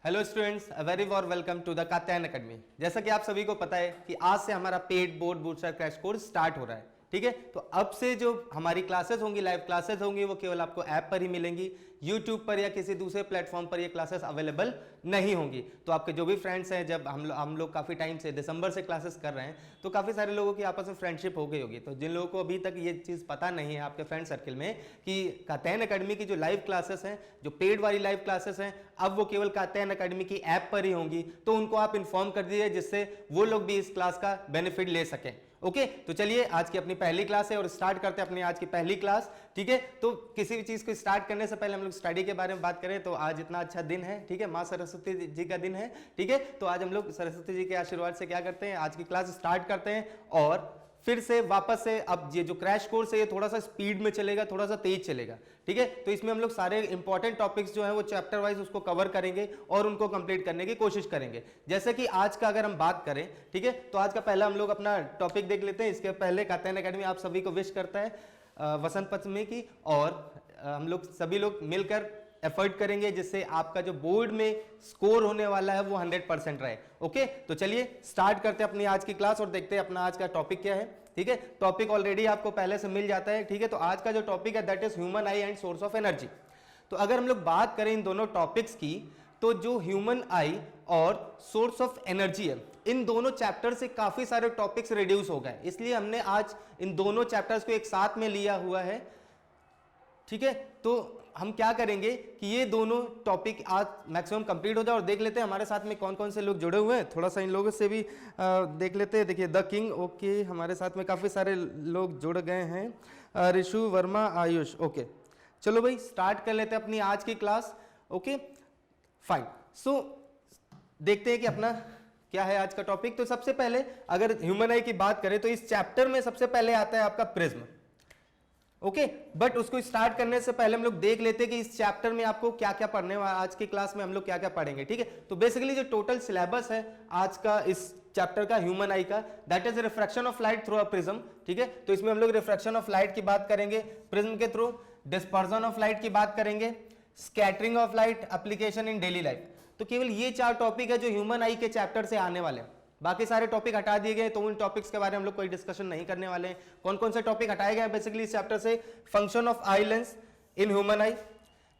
Hello students, a very warm welcome to the Katyayan academy. जैसा कि आप सभी को पता है कि आज से हमारा paid board booster crash course start हो रहा है। ठीक है, तो अब से जो हमारी क्लासेस होंगी, लाइव क्लासेस होंगी, वो केवल आपको ऐप पर ही मिलेंगी। यूट्यूब पर या किसी दूसरे प्लेटफॉर्म पर ये क्लासेस अवेलेबल नहीं होंगी। तो आपके जो भी फ्रेंड्स हैं, जब हम लोग काफ़ी टाइम से दिसंबर से क्लासेस कर रहे हैं, तो काफ़ी सारे लोगों की आपस में फ्रेंडशिप हो गई होगी। तो जिन लोगों को अभी तक ये चीज़ पता नहीं है आपके फ्रेंड सर्किल में कि कात्यायन अकेडमी की जो लाइव क्लासेस हैं, जो पेड वाली लाइव क्लासेस हैं, अब वो केवल कात्यायन अकेडमी की ऐप पर ही होंगी, तो उनको आप इन्फॉर्म कर दीजिए जिससे वो लोग भी इस क्लास का बेनिफिट ले सकें। ओके, तो चलिए आज की अपनी पहली क्लास है और स्टार्ट करते हैं अपनी आज की पहली क्लास। ठीक है, तो किसी भी चीज को स्टार्ट करने से पहले हम लोग स्टडी के बारे में बात करें तो आज इतना अच्छा दिन है। ठीक है, माँ सरस्वती जी का दिन है। ठीक है, तो आज हम लोग सरस्वती जी के आशीर्वाद से क्या करते हैं, आज की क्लास स्टार्ट करते हैं और फिर से वापस से अब ये जो क्रैश कोर्स है ये थोड़ा सा स्पीड में चलेगा, थोड़ा सा तेज चलेगा। ठीक है, तो इसमें हम लोग सारे इंपॉर्टेंट टॉपिक्स जो है वो चैप्टर वाइज उसको कवर करेंगे और उनको कंप्लीट करने की कोशिश करेंगे। जैसे कि आज का अगर हम बात करें, ठीक है, तो आज का पहला हम लोग अपना टॉपिक देख लेते हैं। इसके पहले कात्यायन अकेडमी आप सभी को विश करता है वसंत पंचमी की, और हम लोग सभी लोग मिलकर एफर्ट करेंगे जिससे आपका जो बोर्ड में स्कोर होने वाला है वो 100% रहे। ओके, तो चलिए स्टार्ट करते हैं अपनी आज की क्लास और देखते हैं अपना आज का टॉपिक क्या है। ठीक है, टॉपिक ऑलरेडी आपको पहले से मिल जाता है। ठीक है, तो आज का जो टॉपिक है that is human I and source of energy. तो अगर हम लोग बात करें इन दोनों टॉपिक्स की, तो जो ह्यूमन आई और सोर्स ऑफ एनर्जी है, इन दोनों चैप्टर से काफी सारे टॉपिक्स रिड्यूस हो गए, इसलिए हमने आज इन दोनों चैप्टर्स को एक साथ में लिया हुआ है। ठीक है, तो हम क्या करेंगे कि ये दोनों टॉपिक आज मैक्सिमम कंप्लीट हो जाए और देख लेते हैं हमारे साथ में कौन कौन से लोग जुड़े हुए हैं। थोड़ा सा इन लोगों से भी देख लेते हैं। देखिए द किंग, ओके, हमारे साथ में काफ़ी सारे लोग जुड़ गए हैं। ऋषु वर्मा, आयुष, ओके, चलो भाई स्टार्ट कर लेते हैं अपनी आज की क्लास। ओके फाइन, सो देखते हैं कि अपना क्या है आज का टॉपिक। तो सबसे पहले अगर ह्यूमन आई की बात करें तो इस चैप्टर में सबसे पहले आता है आपका प्रिज्म। ओके, बट उसको स्टार्ट करने से पहले हम लोग देख लेते हैं कि इस चैप्टर में आपको क्या क्या पढ़ने वाला, आज की क्लास में हम लोग क्या क्या पढ़ेंगे। ठीक है, तो बेसिकली जो टोटल सिलेबस है आज का इस चैप्टर का ह्यूमन आई का, that is refraction of light through a prism. ठीक है, तो इसमें हम लोग रिफ्रैक्शन ऑफ लाइट की बात करेंगे प्रिज्म के थ्रू, डिस्पर्जन ऑफ लाइट की बात करेंगे, scattering of light, application in daily life. तो केवल ये 4 टॉपिक है जो ह्यूमन आई के चैप्टर से आने वाले हैं। बाकी सारे टॉपिक हटा दिए गए, तो उन टॉपिक्स के बारे में हम लोग कोई डिस्कशन नहीं करने वाले हैं। कौन कौन से टॉपिक हटाए गए हैं बेसिकली इस चैप्टर से? Function of eye lens in human eye,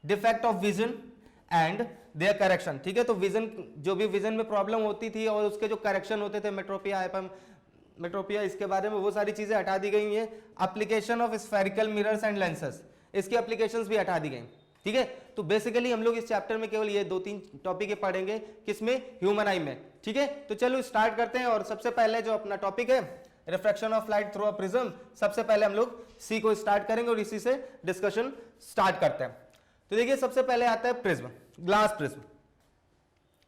defect of vision and their correction. ठीक है, तो विजन, जो भी विजन में प्रॉब्लम होती थी और उसके जो करेक्शन होते थे, मेट्रोपिया, मेट्रोपिया, इसके बारे में वो सारी चीजें हटा दी गई हैं। Application of spherical mirrors and lenses, इसकी एप्लीकेशंस भी हटा दी गई। ठीक है, तो बेसिकली हम लोग इस चैप्टर में केवल ये 2-3 टॉपिक पढ़ेंगे, किसमें? ह्यूमन आई में। ठीक है, तो चलो स्टार्ट करते हैं। और सबसे पहले जो अपना टॉपिक है refraction of light through a prism, सबसे पहले हम लोग सी को स्टार्ट करेंगे और इसी से डिस्कशन स्टार्ट करते हैं। तो देखिए सबसे पहले आता है prism, glass prism.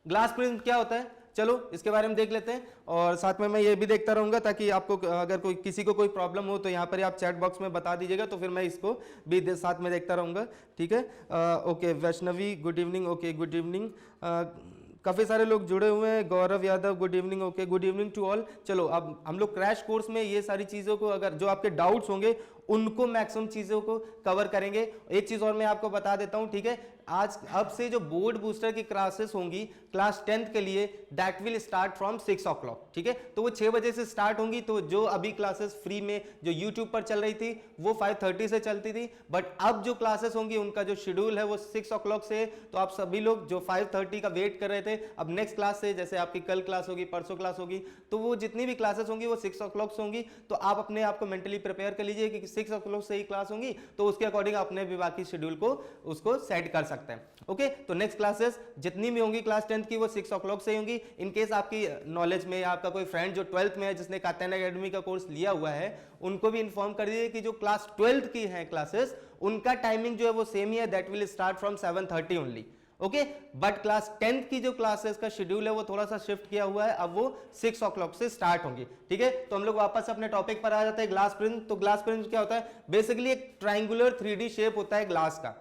Glass prism क्या होता है, चलो इसके बारे में देख लेते हैं और साथ में मैं ये भी देखता रहूंगा ताकि आपको अगर कोई किसी को कोई प्रॉब्लम हो तो यहाँ पर आप चैट बॉक्स में बता दीजिएगा, तो फिर मैं इसको भी साथ में देखता रहूंगा। ठीक है, okay, Vaishnavi good evening, okay good evening, काफ़ी सारे लोग जुड़े हुए हैं। Gaurav Yadav good evening, okay good evening to all. चलो अब हम लोग क्रैश कोर्स में ये सारी चीज़ों को, अगर जो आपके डाउट्स होंगे उनको मैक्सिमम चीज़ों को कवर करेंगे। एक चीज़ और मैं आपको बता देता हूँ, ठीक है, आज अब से जो बोर्ड बूस्टर की क्लासेस होंगी क्लास 10th के लिए, that will start from 6 o'clock। ठीक है, तो वो 6 बजे से स्टार्ट होंगी। तो जो अभी क्लासेस फ्री में जो यूट्यूब पर चल रही थी वो 5:30 से चलती थी, बट अब जो क्लासेस होंगी उनका जो शेड्यूल है वो 6 o'clock से। तो आप सभी लोग जो 5:30 का वेट कर रहे थे, अब नेक्स्ट क्लास से, जैसे आपकी कल क्लास होगी, परसों क्लास होगी, तो वो जितनी भी क्लासेस होंगी वो 6 o'clock से होंगी। तो आप अपने आप को मेंटली प्रिपेयर कर लीजिए कि 6 o'clock से ही क्लास होंगी, तो उसके अकॉर्डिंग अपने भी बाकी शेड्यूल को उसको सेट कर सकते हैं। ओके, तो नेक्स्ट क्लासेस जितनी भी होंगी क्लास 10th की वो 6 o'clock से होंगी। इन केस आपकी नॉलेज में या आपका कोई फ्रेंड जो 12th में है जिसने कात्यायन अकेडमी का कोर्स लिया हुआ है, उनको भी इन्फॉर्म कर दीजिए कि जो क्लास 12th की है क्लासेस, उनका टाइमिंग जो है वो सेम ही है, that will start from 7:30 only. Okay, but class 10th की जो क्लासेस का शेड्यूल है वो थोड़ा सा शिफ्ट किया हुआ है, अब वो 6 o'clock से स्टार्ट होंगी। ठीक है, तो हम लोग वापस अपने टॉपिक पर आ जाते हैं, ग्लास प्रिज्म। तो ग्लास प्रिज्म क्या होता है? बेसिकली एक ट्राइंगुलर 3D शेप होता है ग्लास का।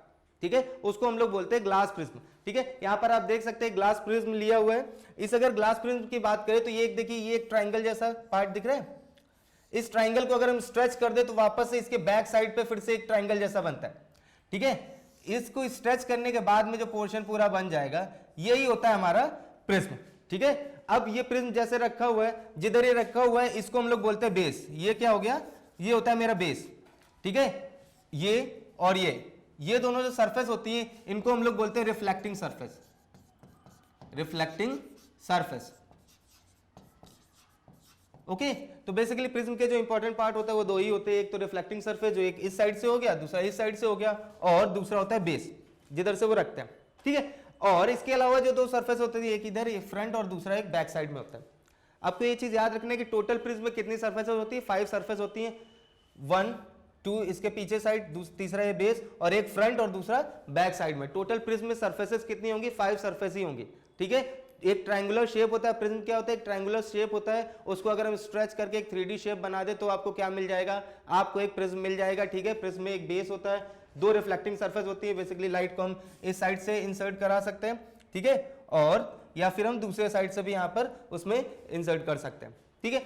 ठीक है, उसको हम लोग बोलते हैं ग्लास प्रिज्म। ठीक है, यहां पर आप देख सकते हैं ग्लास प्रिज्म लिया हुआ है। इस अगर ग्लास प्रिज्म की बात करें तो ये एक देखिए, ये एक ट्राइंगल जैसा पार्ट दिख रहा है। इस ट्राइंगल को अगर हम स्ट्रेच कर दे तो वापस से इसके बैक साइड पे फिर से एक ट्राइंगल जैसा बनता है। ठीक है, इसको स्ट्रेच करने के बाद में जो पोर्शन पूरा बन जाएगा, यही होता है हमारा प्रिज्म, ठीक है। अब ये प्रिज्म जैसे रखा हुआ है, जिधर ये रखा हुआ है इसको हम लोग बोलते हैं बेस। ये क्या हो गया, ये होता है मेरा बेस, ठीक है। ये और ये दोनों जो सरफेस होती है इनको हम लोग बोलते हैं reflecting surface, reflecting surface, okay. तो बेसिकली प्रिज्म के जो इंपॉर्टेंट पार्ट होता है वो दो ही होते हैं, एक तो रिफ्लेक्टिंग सरफेस जो एक इस साइड से हो गया, दूसरा इस साइड से हो गया, और दूसरा होता है बेस जिधर से वो रखते हैं, ठीक है। और इसके अलावा जो दो सरफेस होते हैं, एक इधर एक फ्रंट और दूसरा एक बैक साइड में होता है। आपको ये चीज याद रखना है कि टोटल प्रिज्म में कितनी सरफेस होती है, 5 सरफेस होती है, 1 2 इसके पीछे साइड, तीसरा ये बेस, और एक फ्रंट और दूसरा बैक साइड में। टोटल प्रिज्म में सरफेसेस कितनी होंगी, 5 सरफेस ही होंगी, ठीक है। एक ट्रायंगुलर शेप होता है, प्रिज्म क्या होता है, एक ट्रायंगुलर शेप होता है, उसको अगर हम स्ट्रेच करके एक 3D शेप बना दे तो आपको क्या मिल जाएगा, आपको एक प्रिज्म मिल जाएगा, ठीक है। प्रिज्म में एक बेस होता है, दो रिफ्लेक्टिंग सरफेस होती है, बेसिकली लाइट को हम इस साइड से इंसर्ट करा सकते हैं, ठीक है, और या फिर हम दूसरे साइड से भी यहां पर उसमें इंसर्ट कर सकते हैं, ठीक है।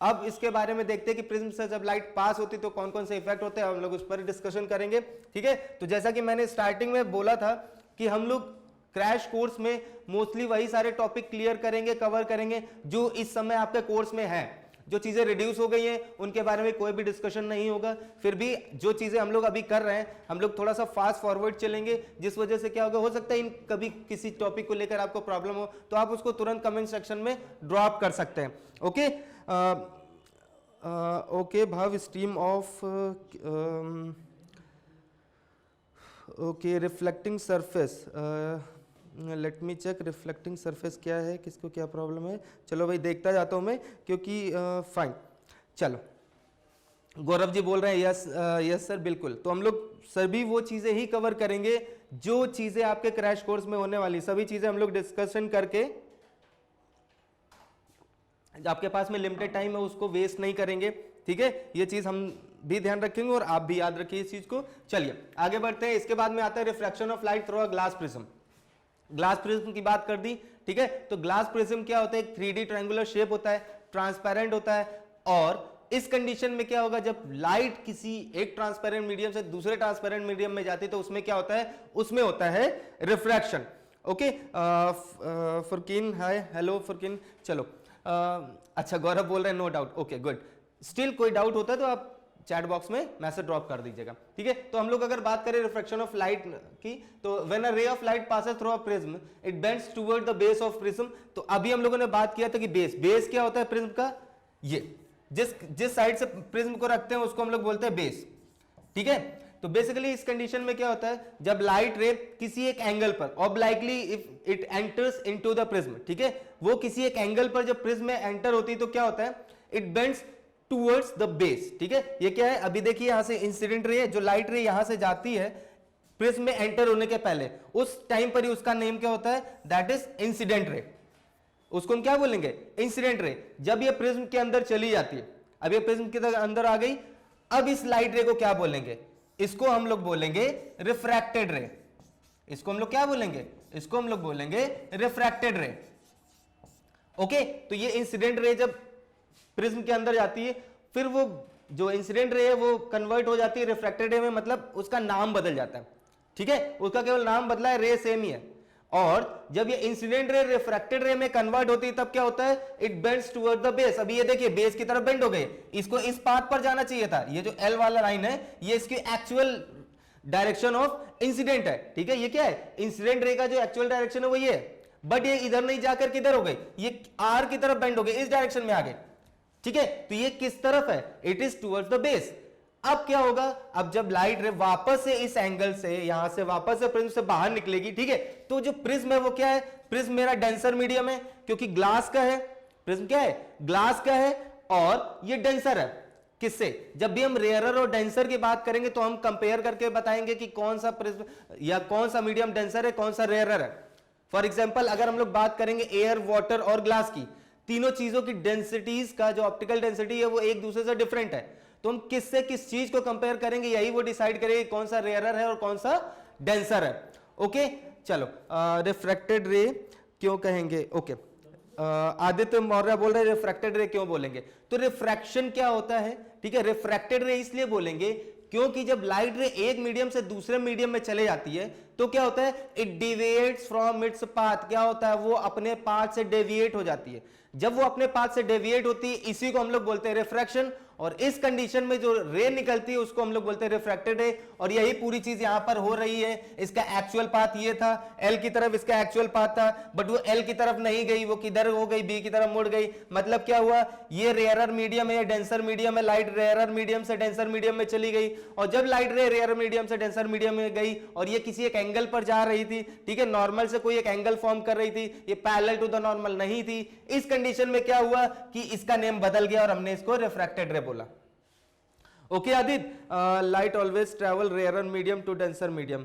अब इसके बारे में देखते हैं कि प्रिज्म से जब लाइट पास होती है तो कौन कौन से इफेक्ट होते हैं, हम लोग उस पर डिस्कशन करेंगे, ठीक है। तो जैसा कि मैंने स्टार्टिंग में बोला था कि हम लोग क्रैश कोर्स में मोस्टली वही सारे टॉपिक क्लियर करेंगे, कवर करेंगे जो इस समय आपके कोर्स में है। जो चीजें रिड्यूस हो गई हैं उनके बारे में कोई भी डिस्कशन नहीं होगा, फिर भी जो चीजें हम लोग अभी कर रहे हैं हम लोग थोड़ा सा फास्ट फॉरवर्ड चलेंगे, जिस वजह से क्या होगा, हो सकता है इन कभी किसी टॉपिक को लेकर आपको प्रॉब्लम हो तो आप उसको तुरंत कमेंट सेक्शन में ड्रॉप कर सकते हैं, ओके। ओके भाव, stream of okay, reflecting surface, let me check reflecting surface क्या है, किसको क्या प्रॉब्लम है। चलो भाई देखता जाता हूं मैं, क्योंकि फाइन। चलो गौरव जी बोल रहे हैं यस यस सर, बिल्कुल। तो हम लोग सभी वो चीजें ही कवर करेंगे जो चीजें आपके क्रैश कोर्स में होने वाली, सभी चीजें हम लोग डिस्कशन करके, आपके पास में लिमिटेड टाइम है उसको वेस्ट नहीं करेंगे, ठीक है। ये चीज हम भी ध्यान रखेंगे और आप भी याद रखिए इस चीज को। चलिए आगे बढ़ते हैं। इसके बाद में आता है refraction of light through a glass prism. Glass prism की बात कर दी, ठीक है। तो ग्लास प्रिज्म क्या होता है, एक 3D ट्रायंगुलर शेप होता है, ट्रांसपेरेंट होता है, और इस कंडीशन में क्या होगा, जब लाइट किसी एक ट्रांसपेरेंट मीडियम से दूसरे ट्रांसपेरेंट मीडियम में जाती है तो उसमें क्या होता है, उसमें होता है refraction, okay. Furqeen hi, hello Furqeen. चलो अच्छा गौरव बोल रहे हैं no doubt, okay good. Still कोई डाउट होता है तो आप चैट बॉक्स में मैसेज ड्रॉप कर दीजिएगा, ठीक है। तो हम लोग अगर बात करें रिफ्रैक्शन ऑफ लाइट की, तो when a ray of light passes through a prism it bends toward the base of prism. तो अभी हम लोगों ने बात किया था कि बेस क्या होता है प्रिज्म का, ये जिस साइड से प्रिज्म को रखते हैं उसको हम लोग बोलते हैं बेस, ठीक है। तो बेसिकली इस कंडीशन में क्या होता है, जब लाइट रे किसी एक एंगल पर obliquely if it enters into the prism, ठीक है, वो किसी एक एंगल पर जब प्रिज्म में एंटर होती है तो क्या होता है, it bends towards the base, ठीक है। ये क्या है, अभी देखिए यहां से इंसिडेंट रे है, जो लाइट रे यहां से जाती है प्रिज्म में एंटर होने के पहले, उस टाइम पर ही उसका नेम क्या होता है, दैट इज इंसिडेंट रे। उसको हम क्या बोलेंगे, इंसिडेंट रे। जब ये प्रिज्म के अंदर चली जाती है, अब ये प्रिज्म के अंदर आ गई, अब इस लाइट रे को क्या बोलेंगे, इसको हम लोग बोलेंगे रिफ्रैक्टेड रे। इसको हम लोग क्या बोलेंगे, इसको हम लोग बोलेंगे रिफ्रैक्टेड रे, ओके। तो ये इंसिडेंट रे जब प्रिज्म के अंदर जाती है, फिर वो जो इंसिडेंट रे है वो कन्वर्ट हो जाती है रिफ्रैक्टेड रे में, मतलब उसका नाम बदल जाता है, ठीक है। उसका केवल नाम बदला है, रे सेम ही है। और जब ये इंसिडेंट रे रिफ्रैक्टेड रे में कन्वर्ट होती है तब क्या होता है, it bends toward the base. अभी ये देखिए बेस की तरफ बेंड हो गए, इसको इस पाथ पर जाना चाहिए था, ये जो एल वाला लाइन है ये इसकी एक्चुअल डायरेक्शन ऑफ इंसिडेंट है, ठीक है। ये क्या है, इंसिडेंट रे का जो एक्चुअल डायरेक्शन है वो ये है, बट ये इधर नहीं जाकर किधर हो गई, ये आर की तरफ बेंड हो गई, इस डायरेक्शन में आ गए, ठीक है। तो ये किस तरफ है, it is towards the base. अब क्या होगा, अब जब लाइट रे वापस से इस एंगल से यहां से वापस से प्रिज्म से बाहर निकलेगी, ठीक है, तो जो प्रिज्म है वो क्या है, प्रिज्म मेरा डेंसर मीडियम है क्योंकि ग्लास का है, प्रिज्म क्या है, ग्लास का है, और ये डेंसर है किससे, जब भी हम रेयरर और डेंसर की बात करेंगे तो हम कंपेयर करके बताएंगे कि कौन सा प्रिज्म या कौन सा मीडियम डेंसर है, कौन सा रेयरर है। फॉर एग्जाम्पल अगर हम लोग बात करेंगे एयर, वाटर और ग्लास की, तीनों चीजों की डेंसिटीज का जो ऑप्टिकल डेंसिटी है वो एक दूसरे से डिफरेंट है, तो हम किससे किस चीज को कंपेयर करेंगे, यही वो डिसाइड करेंगे कौन सा रेयरर है और कौन सा डेंसर है, ओके। चलो रिफ्रैक्टेड रे क्यों कहेंगे, ओके। आदित्य मौर्य बोल रहे हैं रिफ्रैक्टेड रे क्यों बोलेंगे, तो रिफ्रैक्शन क्या होता है, ठीक है, रिफ्रैक्टेड रे इसलिए बोलेंगे क्योंकि जब लाइट रे एक मीडियम से दूसरे मीडियम में चले जाती है तो क्या होता है, इट डिविएट्स फ्रॉम इट्स पाथ, क्या होता है, वो अपने पाथ से डेविएट हो जाती है। जब वो अपने पाथ से डेविएट होती है, इसी को हम लोग बोलते हैं रिफ्रैक्शन, और इस कंडीशन में जो रे निकलती है उसको हम लोग बोलते हैं रिफ्रैक्टेड रे। और यही पूरी चीज यहां पर हो रही है। इसका एक्चुअल पाथ ये था, एल की तरफ इसका एक्चुअल पाथ था, बट वो एल की तरफ नहीं गई, वो किधर हो गई, बी की तरफ मुड़ गई। मतलब क्या हुआ, ये रेयरर मीडियम है, डेंसर मीडियम है, लाइट रेयरर मीडियम से डेंसर मीडियम में चली गई, और जब लाइट रे रेयरर मीडियम से डेंसर मीडियम में गई और ये किसी एक एंगल पर जा रही थी, ठीक है, नॉर्मल से कोई एक एंगल फॉर्म कर रही थी, ये पैरेलल टू द नॉर्मल नहीं थी। इस कंडीशन में क्या हुआ कि इसका नेम बदल गया और हमने इसको रिफ्रैक्टेड रे बोला। Okay Aditya, light always travel rarer medium to denser medium.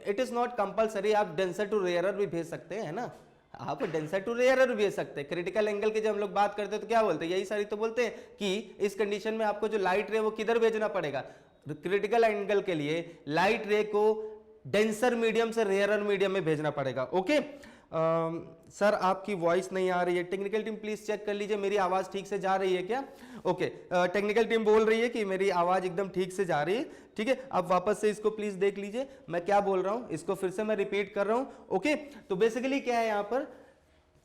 It is not compulsory, आप डेंसर टू रेयरर भी भेज सकते हैं ना, आप डेंसर टू रेयरर भी भेज सकते हैं। क्रिटिकल एंगल के जब हम लोग बात करते हैं तो क्या बोलते हैं, यही सारी तो बोलते हैं कि इस कंडीशन में आपको जो लाइट रे वो किधर भेजना पड़ेगा, क्रिटिकल एंगल के लिए लाइट रे को डेंसर मीडियम से रेयरर मीडियम में भेजना पड़ेगा। ओके सर आपकी वॉइस नहीं आ रही है, टेक्निकल टीम प्लीज चेक कर लीजिए मेरी आवाज ठीक से जा रही है क्या। ओके, टेक्निकल टीम बोल रही है कि मेरी आवाज एकदम ठीक से जा रही है, ठीक है। आप वापस से इसको प्लीज देख लीजिए मैं क्या बोल रहा हूं, इसको फिर से मैं रिपीट कर रहा हूं। ओके, तो बेसिकली क्या है यहां पर,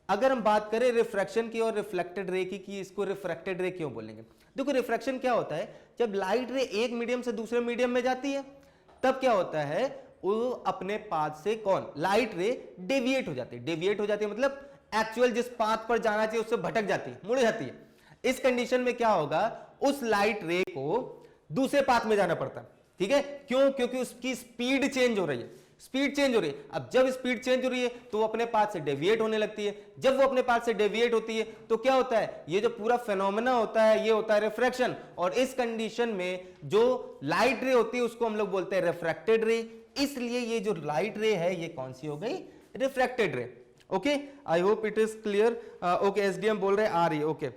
अगर हम बात करें रिफ्रैक्शन की और रिफ्लेक्टेड रे की इसको रिफ्रैक्टेड रे क्यों बोलेंगे। देखो रिफ्रैक्शन क्या होता है, जब लाइट रे एक मीडियम से दूसरे मीडियम में जाती है तब क्या होता है, वो अपने पाथ से कौन, लाइट रे डेविएट हो जाती है। डेविएट हो जाती है मतलब एक्चुअल जिस पाथ पर जाना चाहिए उससे भटक जाती है, मुड़ जाती है। इस कंडीशन में क्या होगा, उस लाइट रे को दूसरे पाथ में जाना पड़ता है, ठीक है। क्यों, क्योंकि उसकी स्पीड चेंज हो रही है, स्पीड चेंज हो रही है। अब जब स्पीड चेंज हो रही है तो वो अपने पाथ से डेविएट होने लगती है। जब वो अपने पाथ से डेविएट होती है तो क्या होता है, ये जो पूरा फेनोमेना होता है ये होता है रिफ्रैक्शन। और इस कंडीशन में जो लाइट रे होती है उसको हम लोग बोलते हैं रिफ्रैक्टेड रे। इसलिए ये जो लाइट रे है ये कौन सी हो गई, रिफ्रैक्टेड रे। Okay, I hope it is clear. Okay, SDM बोल रहे आ रही है। ओके,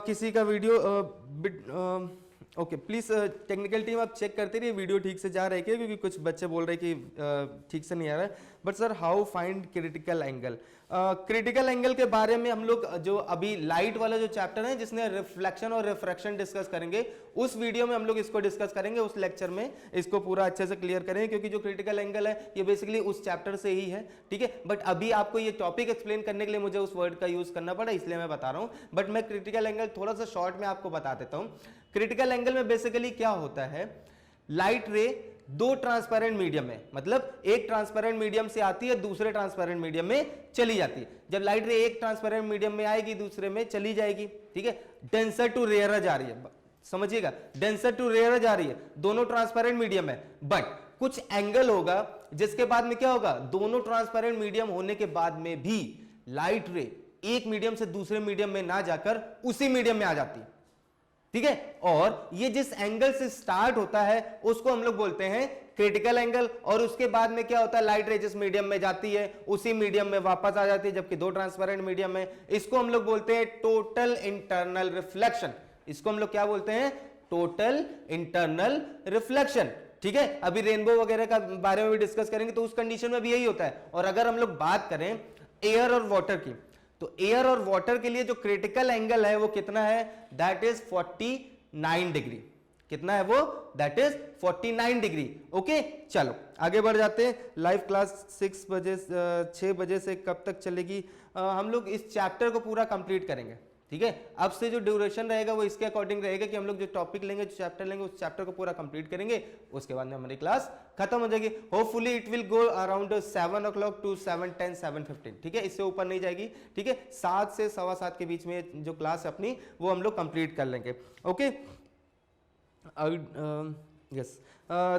किसी का video okay please technical team आप चेक करते रहिए वीडियो ठीक से जा रहा है क्या, क्योंकि कुछ बच्चे बोल रहे हैं कि ठीक से नहीं आ रहा है। But sir how find critical angle, critical angle के बारे में हम लोग जो अभी लाइट वाला जो चैप्टर है जिसने रिफ्लेक्शन और रिफ्रैक्शन डिस्कस करेंगे, उस वीडियो में हम लोग इसको डिस्कस करेंगे, उस लेक्चर में इसको पूरा अच्छे से क्लियर करेंगे, क्योंकि जो क्रिटिकल एंगल है ये बेसिकली उस चैप्टर से ही है, ठीक है। बट अभी आपको ये टॉपिक एक्सप्लेन करने के लिए मुझे उस वर्ड का यूज करना पड़ा, इसलिए मैं बता रहा हूँ। बट मैं क्रिटिकल एंगल थोड़ा सा शॉर्ट में आपको बता देता हूँ। क्रिटिकल एंगल में बेसिकली क्या होता है, लाइट रे दो ट्रांसपेरेंट मीडियम में, मतलब एक ट्रांसपेरेंट मीडियम से आती है दूसरे ट्रांसपेरेंट मीडियम में चली जाती है। जब लाइट रे एक ट्रांसपेरेंट मीडियम में आएगी दूसरे में चली जाएगी, ठीक है। डेंसर टू रेयरर जा रही है, समझिएगा, डेंसर टू रेयरर जा रही है, दोनों ट्रांसपेरेंट मीडियम है। बट कुछ एंगल होगा जिसके बाद में क्या होगा, दोनों ट्रांसपेरेंट मीडियम होने के बाद में भी लाइट रे एक मीडियम से दूसरे मीडियम में ना जाकर उसी मीडियम में आ जाती है, ठीक है। और ये जिस एंगल से स्टार्ट होता है उसको हम लोग बोलते हैं क्रिटिकल एंगल, और उसके बाद में क्या होता है, लाइट रे जिस मीडियम में जाती है उसी मीडियम में वापस आ जाती है, जबकि दो ट्रांसपेरेंट मीडियम में। इसको हम लोग बोलते हैं टोटल इंटरनल रिफ्लेक्शन। इसको हम लोग क्या बोलते हैं, टोटल इंटरनल रिफ्लेक्शन, ठीक है। अभी रेनबो वगैरह का बारे में भी डिस्कस करेंगे, तो उस कंडीशन में भी यही होता है। और अगर हम लोग बात करें एयर और वाटर की, तो एयर और वाटर के लिए जो क्रिटिकल एंगल है वो कितना है, दैट इज 49 डिग्री। कितना है वो, दैट इज 49 डिग्री। ओके, चलो आगे बढ़ जाते हैं। लाइव क्लास 6 बजे से कब तक चलेगी, हम लोग इस चैप्टर को पूरा कंप्लीट करेंगे, ठीक है। अब से जो ड्यूरेशन रहेगा वो इसके अकॉर्डिंग रहेगा कि हम लोग जो टॉपिक लेंगे, जो चैप्टर लेंगे, उस चैप्टर को पूरा कंप्लीट करेंगे, उसके बाद में हमारी क्लास खत्म हो जाएगी। Hopefully it will go around 7 o'clock to 7:10 7:15, ठीक है। इससे ऊपर नहीं जाएगी, ठीक है। 7 से 7:15 के बीच में जो क्लास है अपनी वो हम लोग कंप्लीट कर लेंगे। Okay, yes,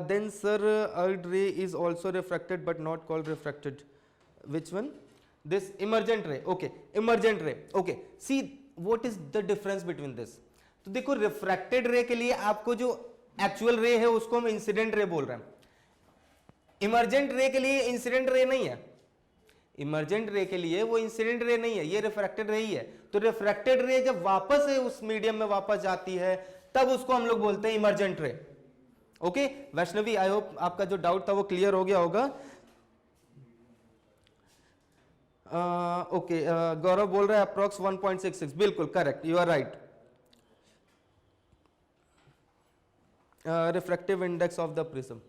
then sir third ray is also refracted but not called refracted, which one, this emergent ray. Okay, emergent ray, okay, see what is the difference between this. तो देखो refracted रे के लिए आपको जो actual रे है उसको हम इंसिडेंट रे बोल रहे हैं। इमर्जेंट रे के लिए इंसिडेंट रे नहीं है, इमर्जेंट रे के लिए वो इंसिडेंट रे नहीं है, ये रिफ्रैक्टेड रे ही है। तो रिफ्रैक्टेड रे जब वापस है उस मीडियम में वापस जाती है तब उसको हम लोग बोलते हैं emergent ray. Okay Vaishnavi, I hope आपका जो डाउट था वो क्लियर हो गया होगा। ओके, गौरव बोल रहा है अप्रोक्स 1.66, बिल्कुल correct, you are right. Refractive index of the prism,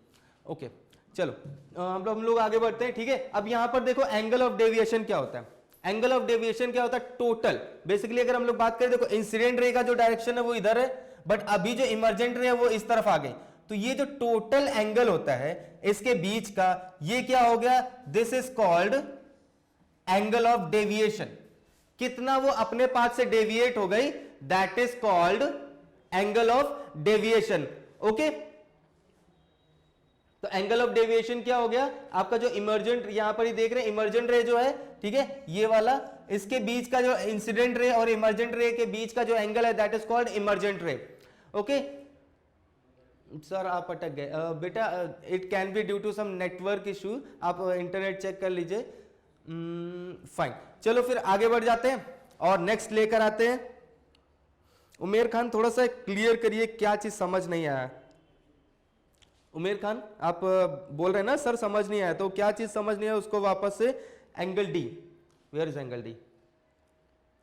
okay चलो हम लोग आगे बढ़ते हैं, ठीक है। अब यहां पर देखो एंगल ऑफ डेविएशन क्या होता है। एंगल ऑफ डेविएशन क्या होता है? टोटल, बेसिकली अगर हम लोग बात करें, देखो इंसिडेंट रे का जो डायरेक्शन है वो इधर है, बट अभी जो इमर्जेंट रे है वो इस तरफ आ गई, तो ये जो टोटल एंगल होता है इसके बीच का, ये क्या हो गया? This is called angle of deviation. कितना वो अपने पाथ से डेविएट हो गई, that is called angle of deviation. Okay, तो एंगल ऑफ डेविएशन क्या हो गया आपका? जो इमर्जेंट, यहां पर ही देख रहे हैं इमर्जेंट रे जो है, ठीक है, ये वाला, इसके बीच का जो इंसिडेंट रे और इमर्जेंट रे के बीच का जो एंगल है that is called emergent ray. Okay sir आप अटक गए बेटा, it can be due to some network issue, आप इंटरनेट चेक कर लीजिए। फाइन, चलो फिर आगे बढ़ जाते हैं और नेक्स्ट लेकर आते हैं। उमेर खान थोड़ा सा क्लियर करिए, क्या चीज समझ नहीं आया? उमेर खान आप बोल रहे हैं ना सर समझ नहीं आया, तो क्या चीज समझ नहीं आया उसको वापस से। Angle D, where is angle D?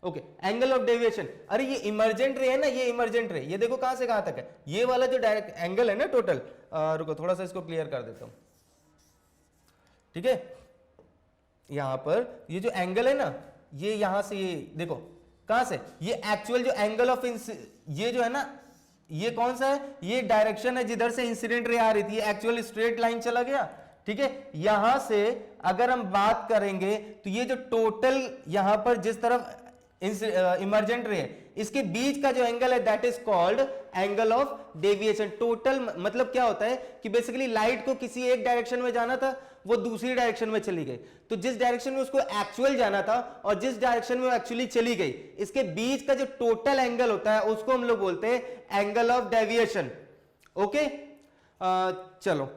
Okay, angle of deviation. अरे ये इमर्जेंट रे है ना, ये इमर्जेंट रे, ये देखो कहां से कहां तक है, ये वाला जो डायरेक्ट एंगल है ना टोटल, रुको थोड़ा सा इसको क्लियर कर देता हूं, ठीक है। यहां पर ये जो एंगल है ना, ये यहां से, ये देखो कहां से, ये एक्चुअल जो एंगल ऑफ ये जो है ना, ये कौन सा है? ये डायरेक्शन है जिधर से इंसिडेंट रे आ रही थी, एक्चुअल स्ट्रेट लाइन चला गया, ठीक है। यहां से अगर हम बात करेंगे तो ये जो टोटल यहां पर जिस तरफ इमर्जेंट रे है, इसके बीच का जो एंगल है that is called angle of deviation. Total मतलब क्या होता है कि बेसिकली लाइट को किसी एक डायरेक्शन में जाना था, वो दूसरी डायरेक्शन में चली गई, तो जिस डायरेक्शन में उसको एक्चुअल जाना था और जिस डायरेक्शन में वो एक्चुअली चली गई, इसके बीच का जो टोटल एंगल होता है उसको हम लोग बोलते हैं एंगल ऑफ डेविएशन। ओके, चलो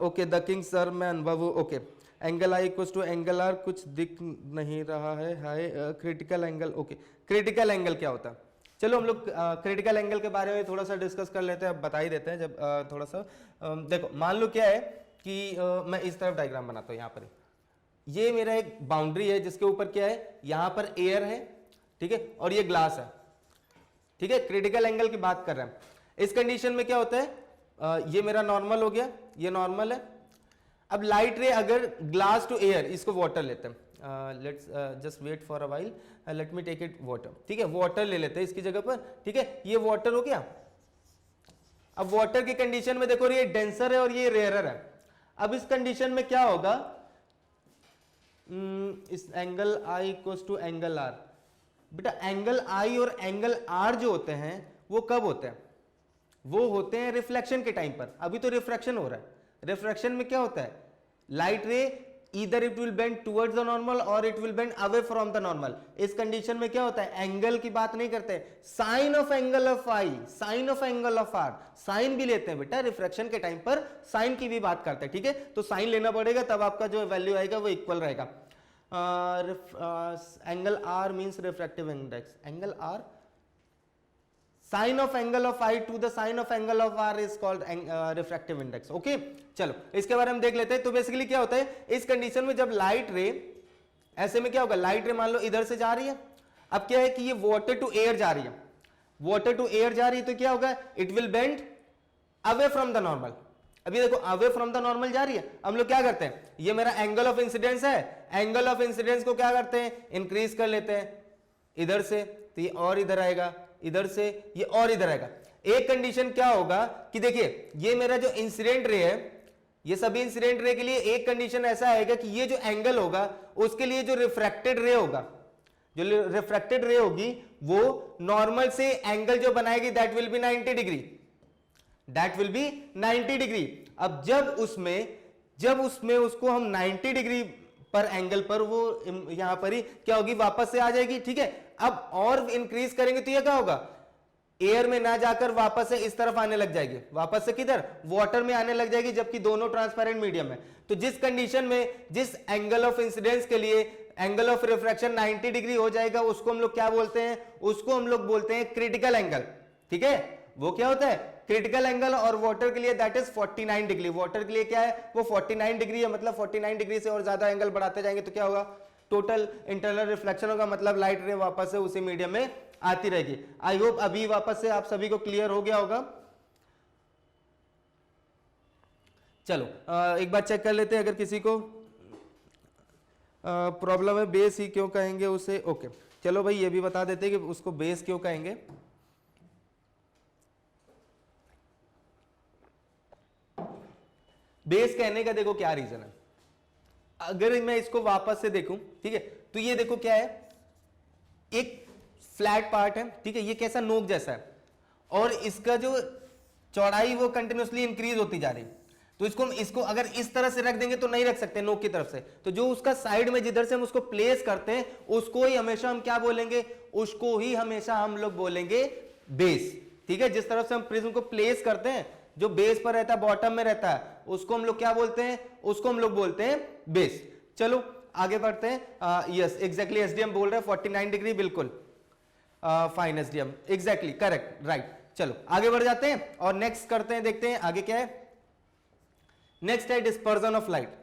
ओके द किंग सर मैं Anubhav. Okay, angle I equals to angle R, कुछ दिख नहीं रहा है, hi critical angle. Okay, critical angle क्या होता है? चलो हम लोग क्रिटिकल एंगल के बारे में थोड़ा सा डिस्कस कर लेते हैं, अब बता ही देते हैं जब थोड़ा सा देखो मान लो क्या है कि मैं इस तरफ डायग्राम बनाता हूँ, यहाँ पर ये मेरा एक बाउंड्री है जिसके ऊपर क्या है, यहाँ पर एयर है, ठीक है, और ये ग्लास है, ठीक है। क्रिटिकल एंगल की बात कर रहे हैं, इस कंडीशन में क्या होता है, ये मेरा नॉर्मल हो गया, ये नॉर्मल है। अब लाइट रे अगर ग्लास टू एयर, इसको वाटर लेते हैं, let's just wait for a while, let me take it water, ठीक है, वाटर ले लेते हैं इसकी जगह पर, ठीक है, ये वाटर हो गया। अब वाटर की कंडीशन में देखो ये डेंसर है और ये रेयरर है। अब इस कंडीशन में क्या होगा, इस angle I equals to angle R, बेटा एंगल आई और एंगल आर जो होते हैं वो कब होते हैं? वो होते हैं रिफ्लेक्शन के टाइम पर। अभी तो रिफ्रैक्शन हो रहा है, रिफ्रैक्शन में क्या होता है, light ray either it will bend towards the normal और it will bend away from the normal. इस कंडीशन में क्या होता है, एंगल की बात नहीं करते, sine of angle of I, sine of angle of R, sine भी लेते हैं बेटा रिफ्रैक्शन के टाइम पर, साइन की भी बात करते हैं, ठीक है। तो साइन लेना पड़ेगा, तब आपका जो वैल्यू आएगा वो इक्वल रहेगा। Angle r means refractive index, angle r, sine of angle of i to the sine of angle of r is called refractive index. Okay, चलो इसके बारे में देख लेते हैं। तो बेसिकली क्या होता है इस कंडीशन में, जब लाइट रे ऐसे में क्या होगा, लाइट रे मान लो इधर से जा रही है, अब क्या है कि ये वाटर टू एयर जा रही है, वाटर टू एयर जा रही है, तो क्या होगा, it will bend away from the normal. अभी देखो अवे फ्रॉम द नॉर्मल जा रही है, हम लोग क्या करते हैं, ये मेरा एंगल ऑफ इंसिडेंस है, एंगल ऑफ इंसिडेंस को क्या करते हैं, इंक्रीज कर लेते हैं इधर से, तो ये और इधर आएगा, इधर से ये और इधर आएगा। एक कंडीशन क्या होगा कि देखिए ये मेरा जो इंसिडेंट रे है, ये सभी इंसिडेंट रे के लिए एक कंडीशन ऐसा आएगा कि ये जो एंगल होगा उसके लिए जो रिफ्रैक्टेड रे होगा, जो रिफ्रैक्टेड रे होगी वो नॉर्मल से एंगल जो बनाएगी that will B 90 degree, that will B 90 degree. अब जब उसमें उसको हम 90 डिग्री पर एंगल पर वो यहां पर ही क्या होगी, वापस से आ जाएगी, ठीक है। अब और इंक्रीज करेंगे तो ये क्या होगा, एयर में ना जाकर वापस से इस तरफ आने लग जाएगी, वापस से किधर, वाटर में आने लग जाएगी, जबकि दोनों ट्रांसपेरेंट मीडियम है। तो जिस कंडीशन में जिस एंगल ऑफ इंसिडेंस के लिए एंगल ऑफ रिफ्रैक्शन 90 डिग्री हो जाएगा, उसको हम लोग क्या बोलते हैं, उसको हम लोग बोलते हैं क्रिटिकल एंगल, ठीक है। वो क्या होता है क्रिटिकल एंगल, और वाटर के लिए दैट इज 49 डिग्री। वाटर के लिए क्या है, वो 49 डिग्री है, मतलब 49 डिग्री से और ज्यादा एंगल बढ़ाते जाएंगे तो क्या होगा, टोटल इंटरनल रिफ्लेक्शन होगा, मतलब लाइट रे वापस से उसी मीडियम में आती रहेगी। आई होप अभी वापस से आप सभी को क्लियर हो गया होगा। चलो एक बार चेक कर लेते हैं अगर किसी को प्रॉब्लम है। बेस ही क्यों कहेंगे उसे? ओके चलो भाई ये भी बता देते हैं कि उसको बेस क्यों कहेंगे। बेस कहने का देखो क्या रीजन है, अगर मैं इसको वापस से देखूं, ठीक है, तो ये देखो क्या है, एक फ्लैट पार्ट है, ठीक है, ये कैसा नोक जैसा है, और इसका जो चौड़ाई वो कंटिन्यूसली इंक्रीज होती जा रही है। तो इसको अगर इस तरह से रख देंगे तो नहीं रख सकते नोक की तरफ से, तो जो उसका साइड में जिधर से हम उसको प्लेस करते हैं उसको ही हमेशा हम क्या बोलेंगे, उसको ही हमेशा हम लोग बोलेंगे बेस, ठीक है। जिस तरफ से हम प्रिज्म को प्लेस करते हैं, जो बेस पर रहता है, बॉटम में रहता है, उसको हम लोग क्या बोलते हैं, उसको हम लोग बोलते हैं बेस। चलो आगे बढ़ते हैं। यस एग्जैक्टली एसडीएम बोल रहे हैं 49 डिग्री, बिल्कुल fine SDM, exactly correct, right. चलो आगे बढ़ जाते हैं और नेक्स्ट करते हैं, देखते हैं आगे क्या है। नेक्स्ट है डिस्पर्जन ऑफ लाइट।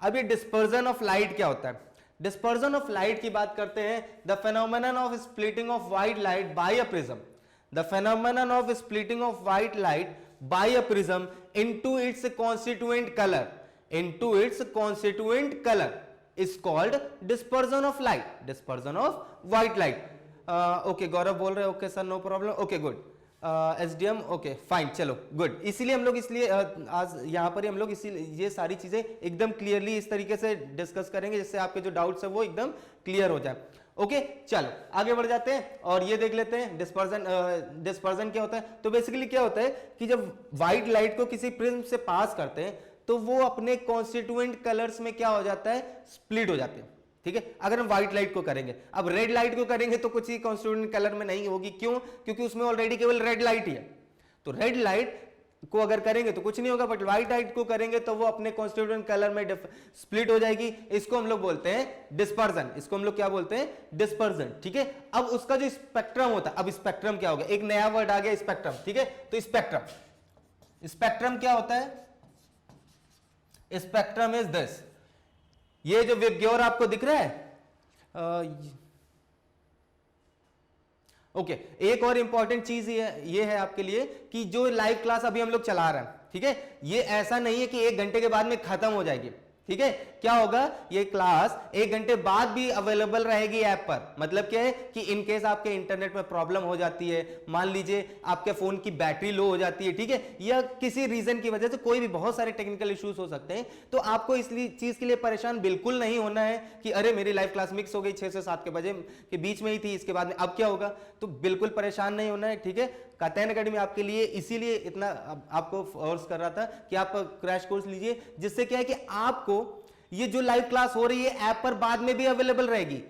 अब ये डिस्पर्जन ऑफ लाइट क्या होता है? डिस्पर्जन ऑफ लाइट की बात करते हैं, the phenomenon of splitting of white light by a prism, the phenomenon of splitting of white light by a prism into its constituent color is called dispersion of light, dispersion of white light. Okay Gaurav बोल रहे हैं okay sir no problem, okay good, SDM okay fine, चलो good. इसीलिए हम लोग आज यहाँ पर हम लोग इसीलिए ये सारी चीजें एकदम क्लियरली इस तरीके से डिस्कस करेंगे जिससे आपके जो डाउट्स है वो एकदम क्लियर हो जाए। ओके चलो आगे बढ़ जाते हैं और ये देख लेते हैं डिस्पर्जन क्या होता है। तो बेसिकली क्या होता है कि जब व्हाइट लाइट को किसी प्रिज्म से पास करते हैं तो वो अपने कॉन्स्टिट्यूएंट कलर्स में क्या हो जाता है, स्प्लिट हो जाते हैं, ठीक है। अगर हम व्हाइट लाइट को करेंगे, अब रेड लाइट को करेंगे तो कुछ ही कॉन्स्टिट्यूएंट कलर में नहीं होगी, क्यों? क्योंकि उसमें ऑलरेडी केवल रेड लाइट ही है। तो रेड लाइट को अगर करेंगे तो कुछ नहीं होगा, बट व्हाइट लाइट को करेंगे तो वो अपने कॉन्स्टिट्यूएंट कलर में स्प्लिट हो जाएगी। इसको हम लोग बोलते हैं डिस्पर्जन, इसको हम लोग क्या बोलते हैं, डिस्पर्जन, ठीक है। अब उसका जो स्पेक्ट्रम होता है, अब स्पेक्ट्रम क्या हो गया, एक नया वर्ड आ गया स्पेक्ट्रम, ठीक है। तो स्पेक्ट्रम क्या होता है? स्पेक्ट्रम इज दिस, ये जो विबग्योर आपको दिख रहा है, ओके एक और इंपॉर्टेंट चीज ये है आपके लिए कि जो लाइव क्लास अभी हम लोग चला रहे हैं, ठीक है, ये ऐसा नहीं है कि 1 घंटे के बाद में खत्म हो जाएगी, ठीक है। क्या होगा, ये क्लास 1 घंटे बाद भी अवेलेबल रहेगी ऐप पर। मतलब क्या है कि इन केस आपके इंटरनेट में प्रॉब्लम हो जाती है, मान लीजिए आपके फोन की बैटरी लो हो जाती है, ठीक है, या किसी रीजन की वजह से कोई भी बहुत सारे टेक्निकल इश्यूज हो सकते हैं, तो आपको इस चीज के लिए परेशान बिल्कुल नहीं होना है कि अरे मेरी लाइव क्लास मिक्स हो गई 6 से 7 के बजे के बीच में ही थी, इसके बाद में अब क्या होगा। तो बिल्कुल परेशान नहीं होना है, ठीक है। कात्यायन अकेडमी आपके लिए इसीलिए इतना आपको फोर्स कर रहा था कि आप क्रैश कोर्स लीजिए, जिससे क्या है कि आपको ये जो लाइव क्लास हो रही है ऐप पर बाद में भी अवेलेबल रहेगी।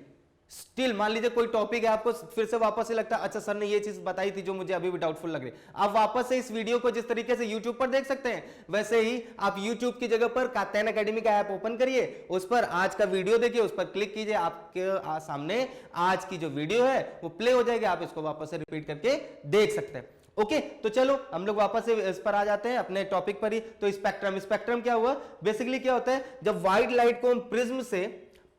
स्टिल मान लीजिए कोई टॉपिक है, आपको फिर से वापस से लगता है अच्छा सर ने ये चीज बताई थी जो मुझे अभी भी डाउटफुल लग रही है, आप वापस से इस वीडियो को जिस तरीके से यूट्यूब पर देख सकते हैं वैसे ही आप यूट्यूब की जगह पर कात्यायन अकेडमी का ऐप ओपन करिए, उस पर आज का वीडियो देखिए, उस पर क्लिक कीजिए, आपके सामने आज की जो वीडियो है वो प्ले हो जाएगी, आप इसको वापस से रिपीट करके देख सकते हैं। ओके तो चलो हम लोग वापस से इस पर आ जाते हैं अपने टॉपिक पर ही। तो स्पेक्ट्रम क्या हुआ, बेसिकली क्या होता है, जब व्हाइट लाइट को हम प्रिज्म से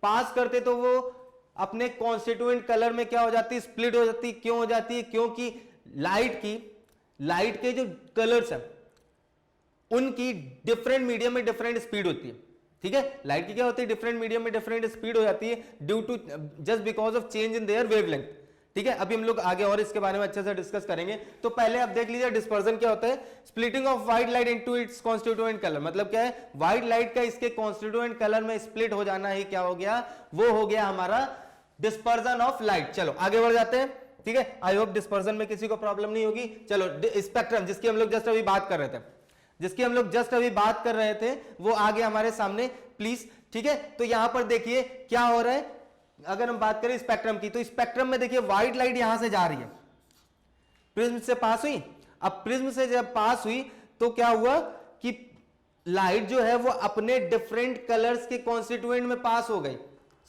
पास करते तो वो अपने कॉन्स्टिट्यूएंट कलर में क्या हो जाती है, स्प्लिट हो जाती है। क्यों हो जाती है? क्योंकि लाइट के जो कलर्स हैं उनकी डिफरेंट मीडियम में डिफरेंट स्पीड होती है, ठीक है। लाइट की क्या होती है, डिफरेंट मीडियम में डिफरेंट स्पीड हो जाती है due to just because of change in their wavelength, ठीक है। अभी हम लोग आगे और इसके बारे में अच्छे से डिस्कस करेंगे। तो पहले आप देख लीजिए डिस्पर्जन क्या होता है, splitting of white light into its constituent colour. मतलब क्या है, व्हाइट लाइट का इसके कॉन्स्टिट्यूएंट कलर में स्प्लिट हो जाना ही क्या हो गया, वो हो गया हमारा डिस्पर्जन ऑफ लाइट। चलो आगे बढ़ जाते हैं, ठीक है। आई होप डिस्पर्जन में किसी को प्रॉब्लम नहीं होगी। चलो स्पेक्ट्रम जिसकी हम लोग जस्ट अभी बात कर रहे थे, वो आ गया हमारे सामने प्लीज, ठीक है। तो यहां पर देखिए क्या हो रहा है, अगर हम बात करें स्पेक्ट्रम की, तो स्पेक्ट्रम में देखिए व्हाइट लाइट यहां से जा रही है, प्रिज्म से पास हुई। अब प्रिज्म से जब पास हुई तो क्या हुआ कि लाइट जो है वो अपने डिफरेंट कलर्स के कॉन्स्टिट्यूएंट में पास हो गई,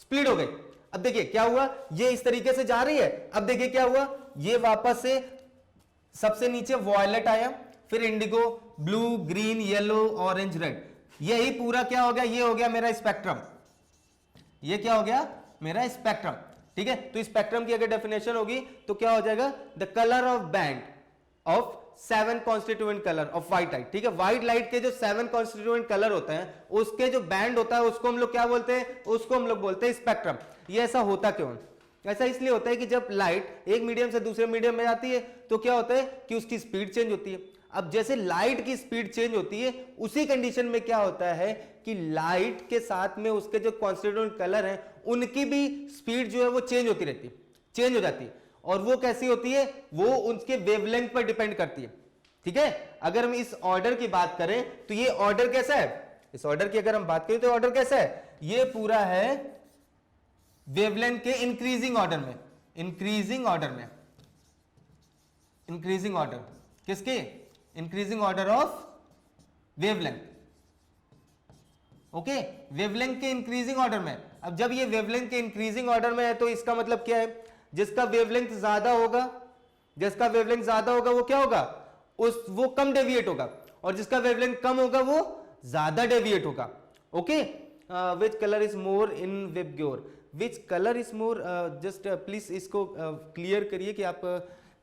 स्प्लिट हो गई। अब देखिए क्या हुआ, ये इस तरीके से जा रही है, अब देखिए क्या हुआ, ये वापस से सबसे नीचे वॉयलेट आया, फिर Indigo, blue, green, yellow, orange, red, यही पूरा क्या हो गया, ये हो गया मेरा स्पेक्ट्रम। ये क्या हो गया, मेरा स्पेक्ट्रम, ठीक है। तो स्पेक्ट्रम की अगर डेफिनेशन होगी तो क्या हो जाएगा, the colour of band of 7 constituent colour of white light, ठीक है। व्हाइट लाइट के जो 7 कॉन्स्टिट्यूएंट कलर होते हैं उसके जो बैंड होता है उसको हम लोग क्या बोलते हैं, उसको हम लोग बोलते हैं स्पेक्ट्रम। ये ऐसा होता क्यों, ऐसा इसलिए होता है कि जब लाइट एक मीडियम से दूसरे मीडियम में जाती है तो क्या होता है कि उसकी स्पीड चेंज होती है। अब जैसे लाइट की स्पीड चेंज होती है उसी कंडीशन में क्या होता है कि लाइट के साथ में उसके जो कॉन्स्टिट्यूएंट कलर हैं उनकी भी स्पीड जो है वो चेंज होती रहती है, चेंज हो जाती है। और वो कैसी होती है, वो उनके वेवलेंथ पर डिपेंड करती है, ठीक है। अगर हम इस ऑर्डर की बात करें तो ये ऑर्डर कैसा है, इस ऑर्डर की अगर हम बात करें तो ऑर्डर कैसा है, ये पूरा है वेवलेंथ के इंक्रीजिंग ऑर्डर में, इंक्रीजिंग ऑर्डर में, इंक्रीजिंग ऑर्डर किसके, increasing order of wavelength, okay, wavelength के इंक्रीजिंग ऑर्डर में। अब जब ये वेवलेंथ के इंक्रीजिंग ऑर्डर में है तो इसका मतलब क्या है, जिसका वेवलेंथ ज्यादा होगा, जिसका वेवलेंथ ज्यादा होगा वो क्या होगा, वो कम डेविएट होगा, और जिसका वेवलेंथ कम होगा वो ज्यादा डेविएट होगा, okay. Which colour is more in VIBGYOR, which colour is more, just please इसको क्लियर करिए कि आप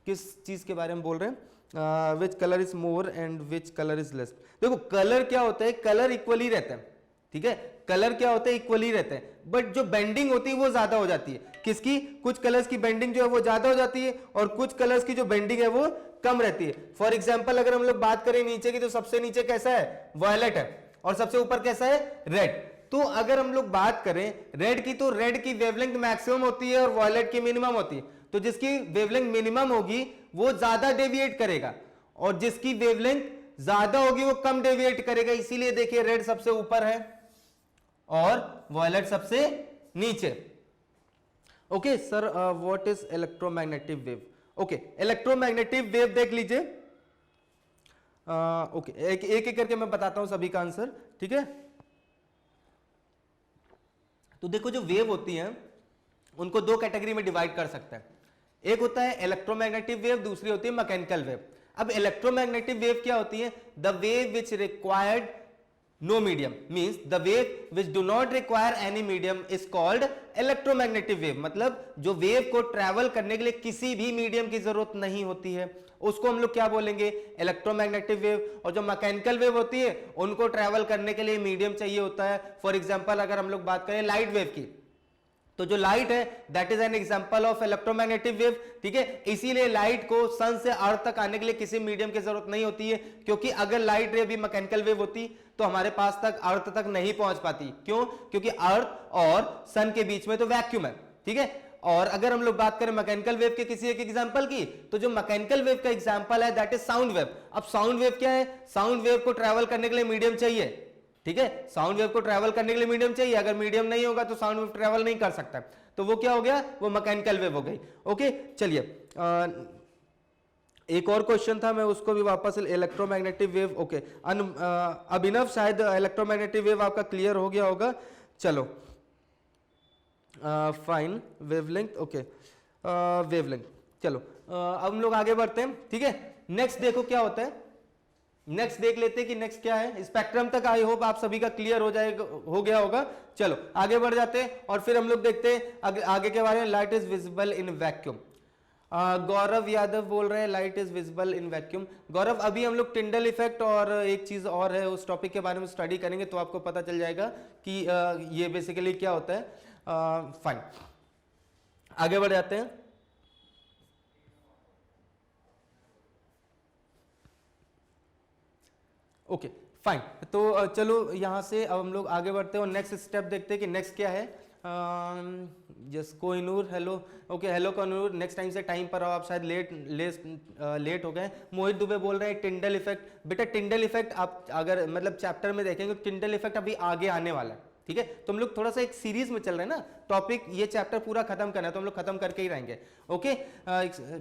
किस चीज के बारे में बोल रहे हैं। Which colour is more and which colour is less. देखो कलर क्या होता है, कलर इक्वली रहते हैं, ठीक है, कलर क्या होते हैं, इक्वली रहते हैं, बट जो बेंडिंग होती है वो ज्यादा हो जाती है। किसकी, कुछ कलर्स की बेंडिंग जो है वो ज्यादा हो जाती है और कुछ कलर्स की जो बेंडिंग है वो कम रहती है। फॉर एग्जांपल अगर हम लोग बात करें नीचे की तो सबसे नीचे कैसा है, वायलेट है, और सबसे ऊपर कैसा है, रेड। तो अगर हम लोग बात करें रेड की तो रेड की वेवलेंथ मैक्सिमम होती है और वायलेट की मिनिमम होती है। तो जिसकी वेवलेंथ मिनिमम होगी वो ज्यादा डेविएट करेगा और जिसकी वेवलेंथ ज्यादा होगी वो कम डेविएट करेगा। इसीलिए देखिए रेड सबसे ऊपर है और वायलेट सबसे नीचे। Okay sir, what is electromagnetic wave. Okay, electromagnetic wave देख लीजिए। ओके, एक एक करके मैं बताता हूं सभी का आंसर, ठीक है। तो देखो जो वेव होती है उनको दो कैटेगरी में डिवाइड कर सकते हैं। एक होता है इलेक्ट्रोमैग्नेटिक वेव, दूसरी होती है मैकेनिकल वेव। अब इलेक्ट्रोमैग्नेटिक वेव क्या होती है, the wave which required no medium, means the wave which do not require any medium is called electromagnetic wave। मतलब जो वेव को ट्रैवल करने के लिए किसी भी मीडियम की जरूरत नहीं होती है उसको हम लोग क्या बोलेंगे, इलेक्ट्रोमैग्नेटिक वेव। और जो मैकेनिकल वेव होती है उनको ट्रैवल करने के लिए मीडियम चाहिए होता है। फॉर एग्जांपल अगर हम लोग बात करें लाइट वेव की तो जो लाइट है that is an example of electromagnetic wave, ठीक है। इसीलिए लाइट को सन से अर्थ तक आने के लिए किसी मीडियम की जरूरत नहीं होती है, क्योंकि अगर लाइट रे भी मैकेनिकल वेव होती तो हमारे पास तक अर्थ तक नहीं पहुंच पाती। क्यों, क्योंकि अर्थ और सन के बीच में तो वैक्यूम है, ठीक है। और अगर हम लोग बात करें मैकेनिकल वेव के किसी एक एग्जांपल की तो जो मैकेनिकल वेव का एग्जांपल है दैट इज साउंड वेव। अब साउंड वेव क्या है, साउंड वेव को ट्रैवल करने के लिए मीडियम चाहिए, ठीक है। साउंड वेव को ट्रैवल करने के लिए मीडियम चाहिए, अगर मीडियम नहीं होगा तो साउंड वेव ट्रैवल नहीं कर सकता, तो वो क्या हो गया, वो मैकेनिकल वेव हो गई। ओके चलिए, एक और क्वेश्चन था मैं उसको भी वापस, इलेक्ट्रोमैग्नेटिक वेव। ओके अभिनव, शायद इलेक्ट्रोमैग्नेटिक वेव आपका क्लियर हो गया होगा। चलो फाइन, वेवलेंथ, ओके वेवलेंथ। चलो अब हम लोग आगे बढ़ते हैं, ठीक है। नेक्स्ट देखो क्या होता है, नेक्स्ट देख लेते हैं कि नेक्स्ट क्या है। स्पेक्ट्रम तक आई होप आप सभी का क्लियर हो जाएगा, हो गया होगा। चलो आगे बढ़ जाते हैं और फिर हम लोग देखते हैं आगे के बारे में। Light is visible in vacuum. Gaurav Yadav बोल रहे हैं light is visible in vacuum. Gaurav अभी हम लोग टिंडल इफेक्ट और एक चीज और है उस टॉपिक के बारे में स्टडी करेंगे तो आपको पता चल जाएगा कि ये बेसिकली क्या होता है। फाइन, आगे बढ़ जाते हैं। ओके फाइन, तो चलो यहां से अब हम लोग आगे बढ़ते हैं और नेक्स्ट स्टेप देखते हैं कि नेक्स्ट क्या है। जस Kohinoor, hello. Okay hello Kohinoor, next time से टाइम पर आओ, आप शायद लेट हो गए। मोहित दुबे बोल रहे हैं टिंडल इफेक्ट। बेटा टिंडल इफेक्ट आप अगर मतलब चैप्टर में देखेंगे तो टिंडल इफेक्ट अभी आगे आने वाला है, ठीक है। तो हम लोग थोड़ा सा एक सीरीज में चल रहे हैं ना, टॉपिक ये चैप्टर पूरा खत्म करना है तो हम लोग खत्म करके ही रहेंगे। ओके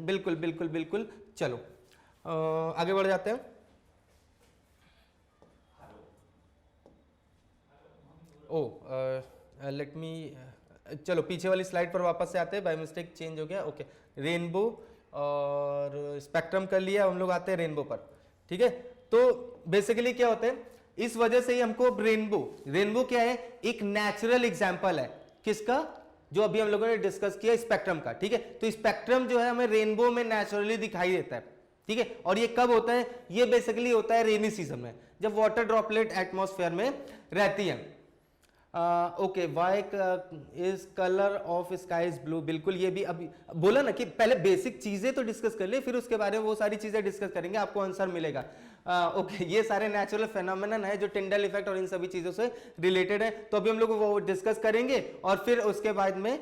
बिल्कुल बिल्कुल बिल्कुल, चलो आगे बढ़ जाते हैं। लेट मी, चलो पीछे वाली स्लाइड पर वापस से आते हैं, बाय मिस्टेक चेंज हो गया। ओके रेनबो और स्पेक्ट्रम कर लिया, हम लोग आते हैं रेनबो पर, ठीक है। तो बेसिकली क्या होता है, इस वजह से ही हमको रेनबो क्या है, एक नेचुरल एग्जाम्पल है, किसका, जो अभी हम लोगों ने डिस्कस किया स्पेक्ट्रम का, ठीक है। तो स्पेक्ट्रम जो है हमें रेनबो में नेचुरली दिखाई देता है, ठीक है। और ये कब होता है, ये बेसिकली होता है रेनी सीजन में, जब वाटर ड्रॉपलेट एटमॉस्फेयर में रहती है। Okay, why is colour of sky is blue, बिल्कुल ये भी अभी बोला ना कि पहले बेसिक चीजें तो डिस्कस कर ले, फिर उसके बारे में वो सारी चीजें डिस्कस करेंगे, आपको आंसर मिलेगा। ओके, ये सारे नेचुरल फेनोमेनन है जो टिंडल इफेक्ट और इन सभी चीजों से रिलेटेड है, तो अभी हम लोग वो डिस्कस करेंगे और फिर उसके बाद में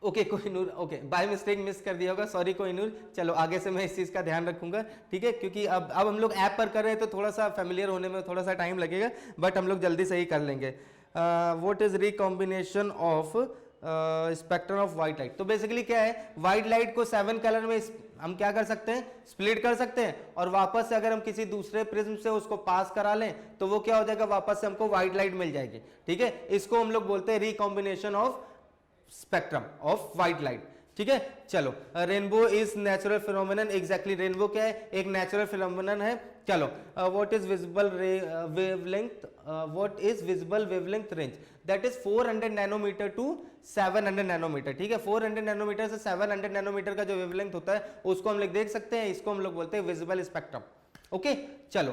okay Kohinoor, okay by mistake miss कर दिया होगा, सॉरी कोहिनूर। चलो आगे से मैं इस चीज़ का ध्यान रखूंगा, ठीक है, क्योंकि अब हम लोग ऐप पर कर रहे हैं तो थोड़ा सा फेमिलियर होने में थोड़ा सा टाइम लगेगा, बट हम लोग जल्दी से ही कर लेंगे। What is recombination of spectrum of white light. तो बेसिकली क्या है, व्हाइट लाइट को 7 कलर में हम क्या कर सकते हैं, स्प्लिट कर सकते हैं, और वापस से अगर हम किसी दूसरे प्रिज्म से उसको पास करा लें तो वो क्या हो जाएगा, वापस से हमको व्हाइट लाइट मिल जाएगी, ठीक है। इसको हम लोग बोलते हैं recombination of spectrum of white light, ठीक है। चलो, rainbow is natural phenomenon, exactly rainbow क्या है, एक नेचुरल फिनोमिनन है। चलो, what is visible wavelength, what is visible wavelength range, that is 400 nanometre to 700 nanometre, ठीक है। 400 नैनोमीटर से 700 नैनोमीटर का जो वेवलेंथ होता है उसको हम लोग देख सकते हैं, इसको हम लोग बोलते हैं विजिबल स्पेक्ट्रम, ओके। चलो,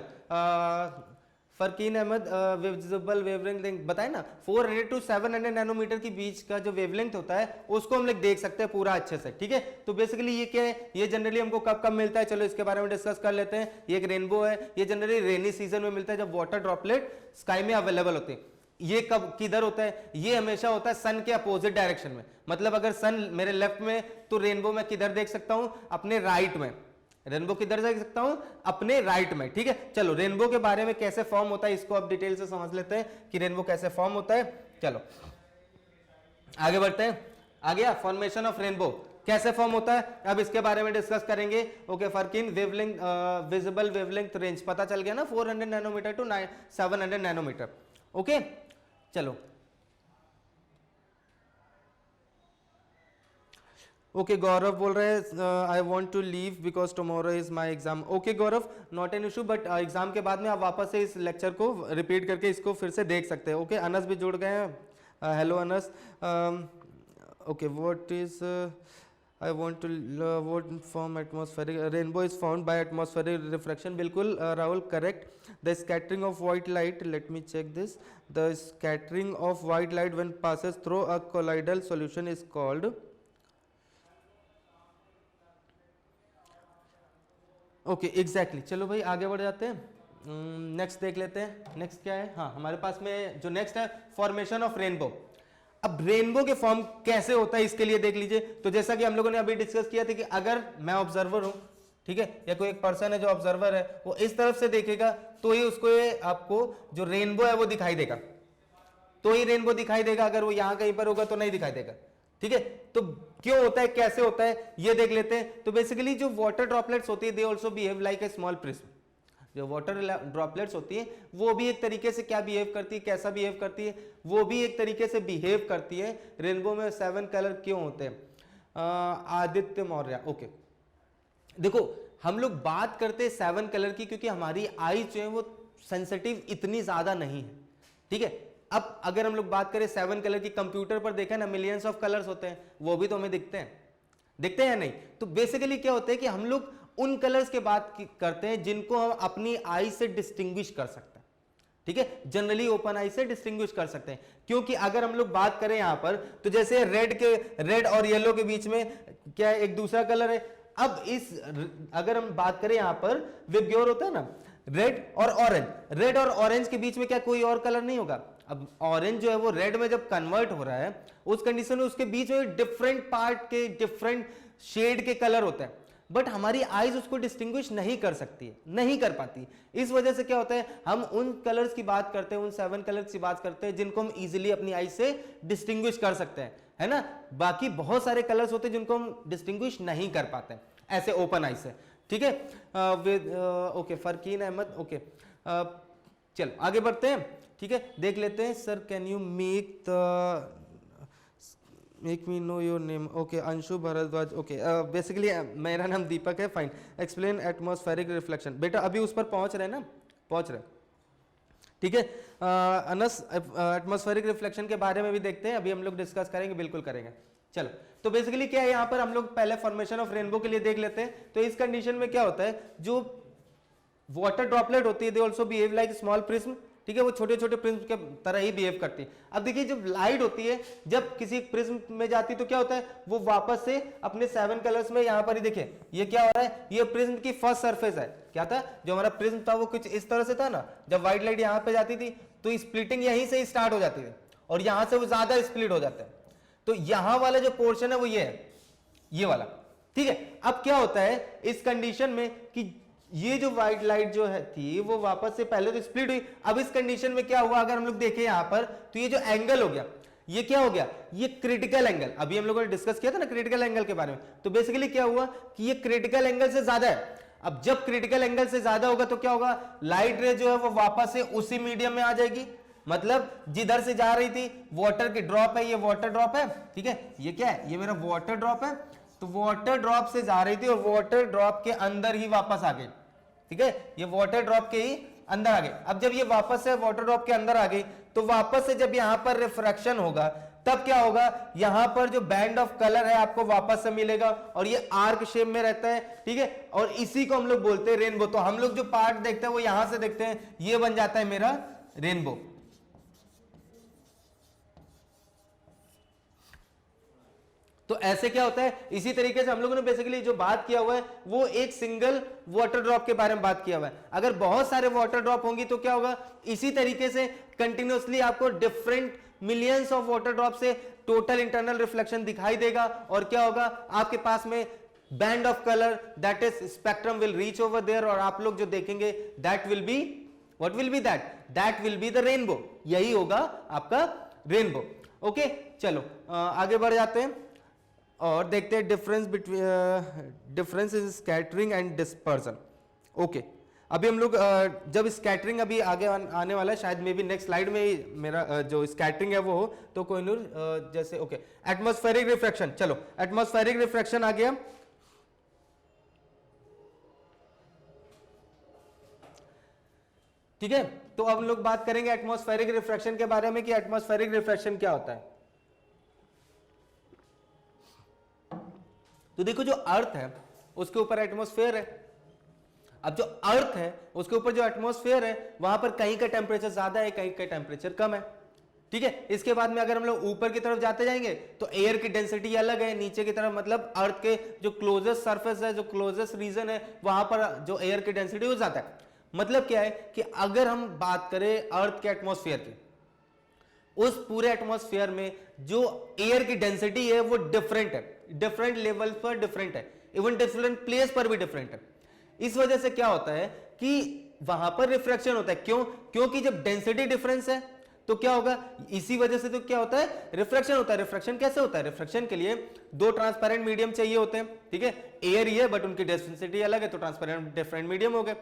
फरकीन अहमद, विजिबल वेवलेंथ बताए ना, 400 टू 700 नैनोमीटर के बीच का जो वेवलेंथ होता है उसको हम लोग देख सकते हैं पूरा अच्छे से, ठीक है। तो बेसिकली ये क्या है, ये जनरली हमको कब कब मिलता है, चलो इसके बारे में डिस्कस कर लेते हैं। ये एक रेनबो है, ये जनरली रेनी सीजन में मिलता है जब वाटर ड्रॉपलेट स्काई में अवेलेबल होते हैं। ये कब किधर होता है, ये हमेशा होता है सन के अपोजिट डायरेक्शन में, मतलब अगर सन मेरे लेफ्ट में तो रेनबो मैं किधर देख सकता हूं, अपने राइट में। रेनबो किधर देख सकता हूं, अपने राइट में, ठीक है। चलो, रेनबो के बारे में कैसे फॉर्म होता है इसको अब डिटेल से समझ लेते हैं कि रेनबो कैसे फॉर्म होता है। चलो आगे बढ़ते हैं। आ गया फॉर्मेशन ऑफ रेनबो कैसे फॉर्म होता है, अब इसके बारे में डिस्कस करेंगे। ओके, फर्किन वेवलेंथ, विजिबल वेवलेंथ रेंज पता चल गया ना, 400 नैनोमीटर टू 700 नैनोमीटर, ओके। चलो, ओके गौरव बोल रहे हैं I want to leave because tomorrow is my exam. Okay Gaurav, not an issue, but exam के बाद में आप वापस से इस लेक्चर को रिपीट करके इसको फिर से देख सकते हैं, ओके। अनस भी जुड़ गए हैं, hello Anas. Okay, what is I want to what form atmospheric rainbow is found by atmospheric refraction, बिल्कुल Rahul correct. The scattering of white light, let me check this, the scattering of white light when passes through a colloidal solution is called, okay exactly. चलो भाई आगे बढ़ जाते हैं, next देख लेते हैं। नेक्स्ट क्या है, हाँ हमारे पास में जो नेक्स्ट है फॉर्मेशन ऑफ रेनबो। अब रेनबो के फॉर्म कैसे होता है इसके लिए देख लीजिए। तो जैसा कि हम लोगों ने अभी डिस्कस किया था कि अगर मैं ऑब्जर्वर हूं, ठीक है, या कोई एक पर्सन है जो ऑब्जर्वर है, वो इस तरफ से देखेगा तो ही उसको ये आपको जो रेनबो है वो दिखाई देगा, तो ही रेनबो दिखाई देगा, अगर वो यहां कहीं पर होगा तो नहीं दिखाई देगा, ठीक है। तो क्यों होता है, कैसे होता है, ये देख लेते हैं। तो बेसिकली जो वाटर ड्रॉपलेट्स होती है they also behave like a small prism. जो वाटर ड्रॉपलेट्स होती है वो भी एक तरीके से क्या बिहेव करती है, कैसा बिहेव करती है, वो भी एक तरीके से बिहेव करती है। रेनबो में 7 कलर क्यों होते हैं, आदित्य मौर्य, ओके। देखो हम लोग बात करते हैं 7 कलर की क्योंकि हमारी आई जो है वो सेंसिटिव इतनी ज्यादा नहीं है, ठीक है। अब अगर हम लोग बात करें 7 कलर की, कंप्यूटर पर देखा ना मिलियंस ऑफ कलर्स होते हैं, वो भी तो हमें दिखते हैं या नहीं। तो बेसिकली क्या होता है कि हम लोग उन कलर्स के बात करते हैं जिनको हम अपनी आई से डिस्टिंग्विश कर सकते हैं, ठीक है, जनरली ओपन आई से डिस्टिंग्विश कर सकते हैं। क्योंकि अगर हम लोग बात करें यहां पर तो जैसे रेड और येलो के बीच में क्या है, एक दूसरा कलर है। अब अगर हम बात करें यहां पर विबग्योर होता है ना, रेड और ऑरेंज, रेड और ऑरेंज के बीच में क्या कोई और कलर नहीं होगा। अब ऑरेंज जो है वो रेड में जब कन्वर्ट हो रहा है उस कंडीशन में उसके बीच में डिफरेंट पार्ट के डिफरेंट शेड के कलर होते हैं, बट हमारी आईज उसको डिस्टिंग्विश नहीं कर सकती है, नहीं कर पाती। इस वजह से क्या होता है, हम उन कलर्स की बात करते हैं, उन 7 कलर्स की बात करते हैं जिनको हम इजीली अपनी आई से डिस्टिंग्विश कर सकते हैं, है ना। बाकी बहुत सारे कलर्स होते हैं जिनको हम डिस्टिंग्विश नहीं कर पाते हैं ऐसे ओपन आई से, ठीक है। ओके फरकीन अहमद, ओके चलो आगे बढ़ते हैं, ठीक है। देख लेते हैं, sir can you make me know your name, okay Anshu Bhardwaj, okay basically मेरा नाम दीपक है, फाइन। एक्सप्लेन एटमॉस्फेरिक रिफ्लेक्शन, बेटा अभी उस पर पहुंच रहे ना, पहुंच रहे, ठीक है। अनस एटमॉस्फेरिक रिफ्लेक्शन के बारे में भी देखते हैं, अभी हम लोग डिस्कस करेंगे, बिल्कुल करेंगे। चलो, तो बेसिकली क्या है यहाँ पर हम लोग पहले फॉर्मेशन ऑफ रेनबो के लिए देख लेते हैं। तो इस कंडीशन में क्या होता है, जो वाटर ड्रॉपलेट होती है they also behave like small prism, ठीक है, वो छोटे छोटे प्रिज्म के तरह ही बिहेव करती है। अब देखिए जब लाइट होती है, जब किसी प्रिज्म में जाती है तो क्या होता है, वो वापस से अपने 7 कलर्स में यहाँ पर ही देखिए ये क्या हो रहा है, ये प्रिज्म की फर्स्ट सरफेस है। क्या था, जो हमारा प्रिज्म था वो कुछ इस तरह से था ना, जब व्हाइट लाइट यहाँ पे जाती थी तो स्प्लिटिंग यहीं से ही स्टार्ट हो जाती थी और यहां से वो ज्यादा स्प्लिट हो जाता है। तो यहां वाला जो पोर्शन है वो ये है, ये वाला, ठीक है। अब क्या होता है इस कंडीशन में कि ये जो व्हाइट लाइट जो है थी वो वापस से पहले तो स्प्लिट हुई। अब इस कंडीशन में क्या हुआ, अगर हम लोग देखें यहां पर, तो ये जो एंगल हो गया, ये क्या हो गया, ये क्रिटिकल एंगल। अभी हम लोगों ने डिस्कस किया था ना क्रिटिकल एंगल के बारे में। तो बेसिकली क्या हुआ कि ये क्रिटिकल एंगल से ज्यादा है। अब जब क्रिटिकल एंगल से ज्यादा होगा तो क्या होगा, लाइट रे जो है वो वापस से उसी मीडियम में आ जाएगी। मतलब जिधर से जा रही थी वाटर की ड्रॉप है, ये वाटर ड्रॉप है, ठीक है, ये क्या है, ये मेरा वाटर ड्रॉप है। तो वाटर ड्रॉप से जा रही थी और वाटर ड्रॉप के अंदर ही वापस आ गई, ठीक है, ये वाटर ड्रॉप के ही अंदर आ गई। अब जब ये वापस से वाटर ड्रॉप के अंदर आ गई तो वापस से जब यहां पर रिफ्रैक्शन होगा तब क्या होगा, यहां पर जो बैंड ऑफ कलर है आपको वापस से मिलेगा और ये आर्क शेप में रहता है, ठीक है, और इसी को हम लोग बोलते हैं रेनबो। तो हम लोग जो पार्ट देखते हैं वो यहां से देखते हैं, ये बन जाता है मेरा रेनबो। तो ऐसे क्या होता है, इसी तरीके से हम लोगों ने बेसिकली जो बात किया हुआ है वो एक सिंगल वाटर ड्रॉप के बारे में बात किया हुआ है। अगर बहुत सारे वाटर ड्रॉप होंगी तो क्या होगा, इसी तरीके से कंटिन्यूअसली आपको different millions of water drop से टोटल इंटरनल रिफ्लेक्शन दिखाई देगा। और क्या होगा, आपके पास में band of colour that is spectrum will reach over there, और आप लोग जो देखेंगे that will be, what will be that will be the rainbow. यही होगा आपका रेनबो। ओके, चलो आगे बढ़ जाते हैं और देखते हैं difference in scattering and dispersion. Okay, अभी हम लोग जब स्कैटरिंग अभी आगे आने वाला है, शायद मे बी नेक्स्ट स्लाइड में ही मेरा जो स्कैटरिंग है वो हो, तो कोई नूर जैसे ओके एटमॉस्फेरिक रिफ्रैक्शन। चलो एटमॉस्फेरिक रिफ्रैक्शन आ गया, ठीक है। तो अब हम लोग बात करेंगे एटमॉस्फेरिक रिफ्रैक्शन के बारे में कि एटमॉस्फेरिक रिफ्रैक्शन क्या होता है। तो देखो जो अर्थ है उसके ऊपर एटमॉस्फेयर है। अब जो अर्थ है उसके ऊपर जो एटमॉस्फेयर है वहां पर कहीं का टेम्परेचर ज्यादा है, कहीं का टेम्परेचर कम है, ठीक है। इसके बाद में अगर हम लोग ऊपर की तरफ जाते जाएंगे तो एयर की डेंसिटी अलग है, नीचे की तरफ मतलब अर्थ के जो क्लोजेस्ट सरफेस है, जो क्लोजेस्ट रीजन है, वहां पर जो एयर की डेंसिटी हो जाता है। मतलब क्या है कि अगर हम बात करें अर्थ के एटमॉस्फेयर की, उस पूरे एटमॉस्फेयर में जो एयर की डेंसिटी है वो डिफरेंट है, डिफरेंट लेवल पर डिफरेंट है, इवन डिफरेंट प्लेस पर भी डिफरेंट है। इस वजह से क्या होता है कि वहां पर रिफ्रैक्शन होता है। क्यों? क्योंकि जब डेंसिटी डिफरेंस है तो क्या होगा, इसी वजह से तो क्या होता है, रिफ्रैक्शन होता है। रिफ्रैक्शन कैसे होता है, रिफ्रैक्शन के लिए दो ट्रांसपेरेंट मीडियम चाहिए होते हैं, ठीक है। एयर ही है बट उनकी डेंसिटी अलग है, तो ट्रांसपेरेंट डिफरेंट मीडियम हो गए।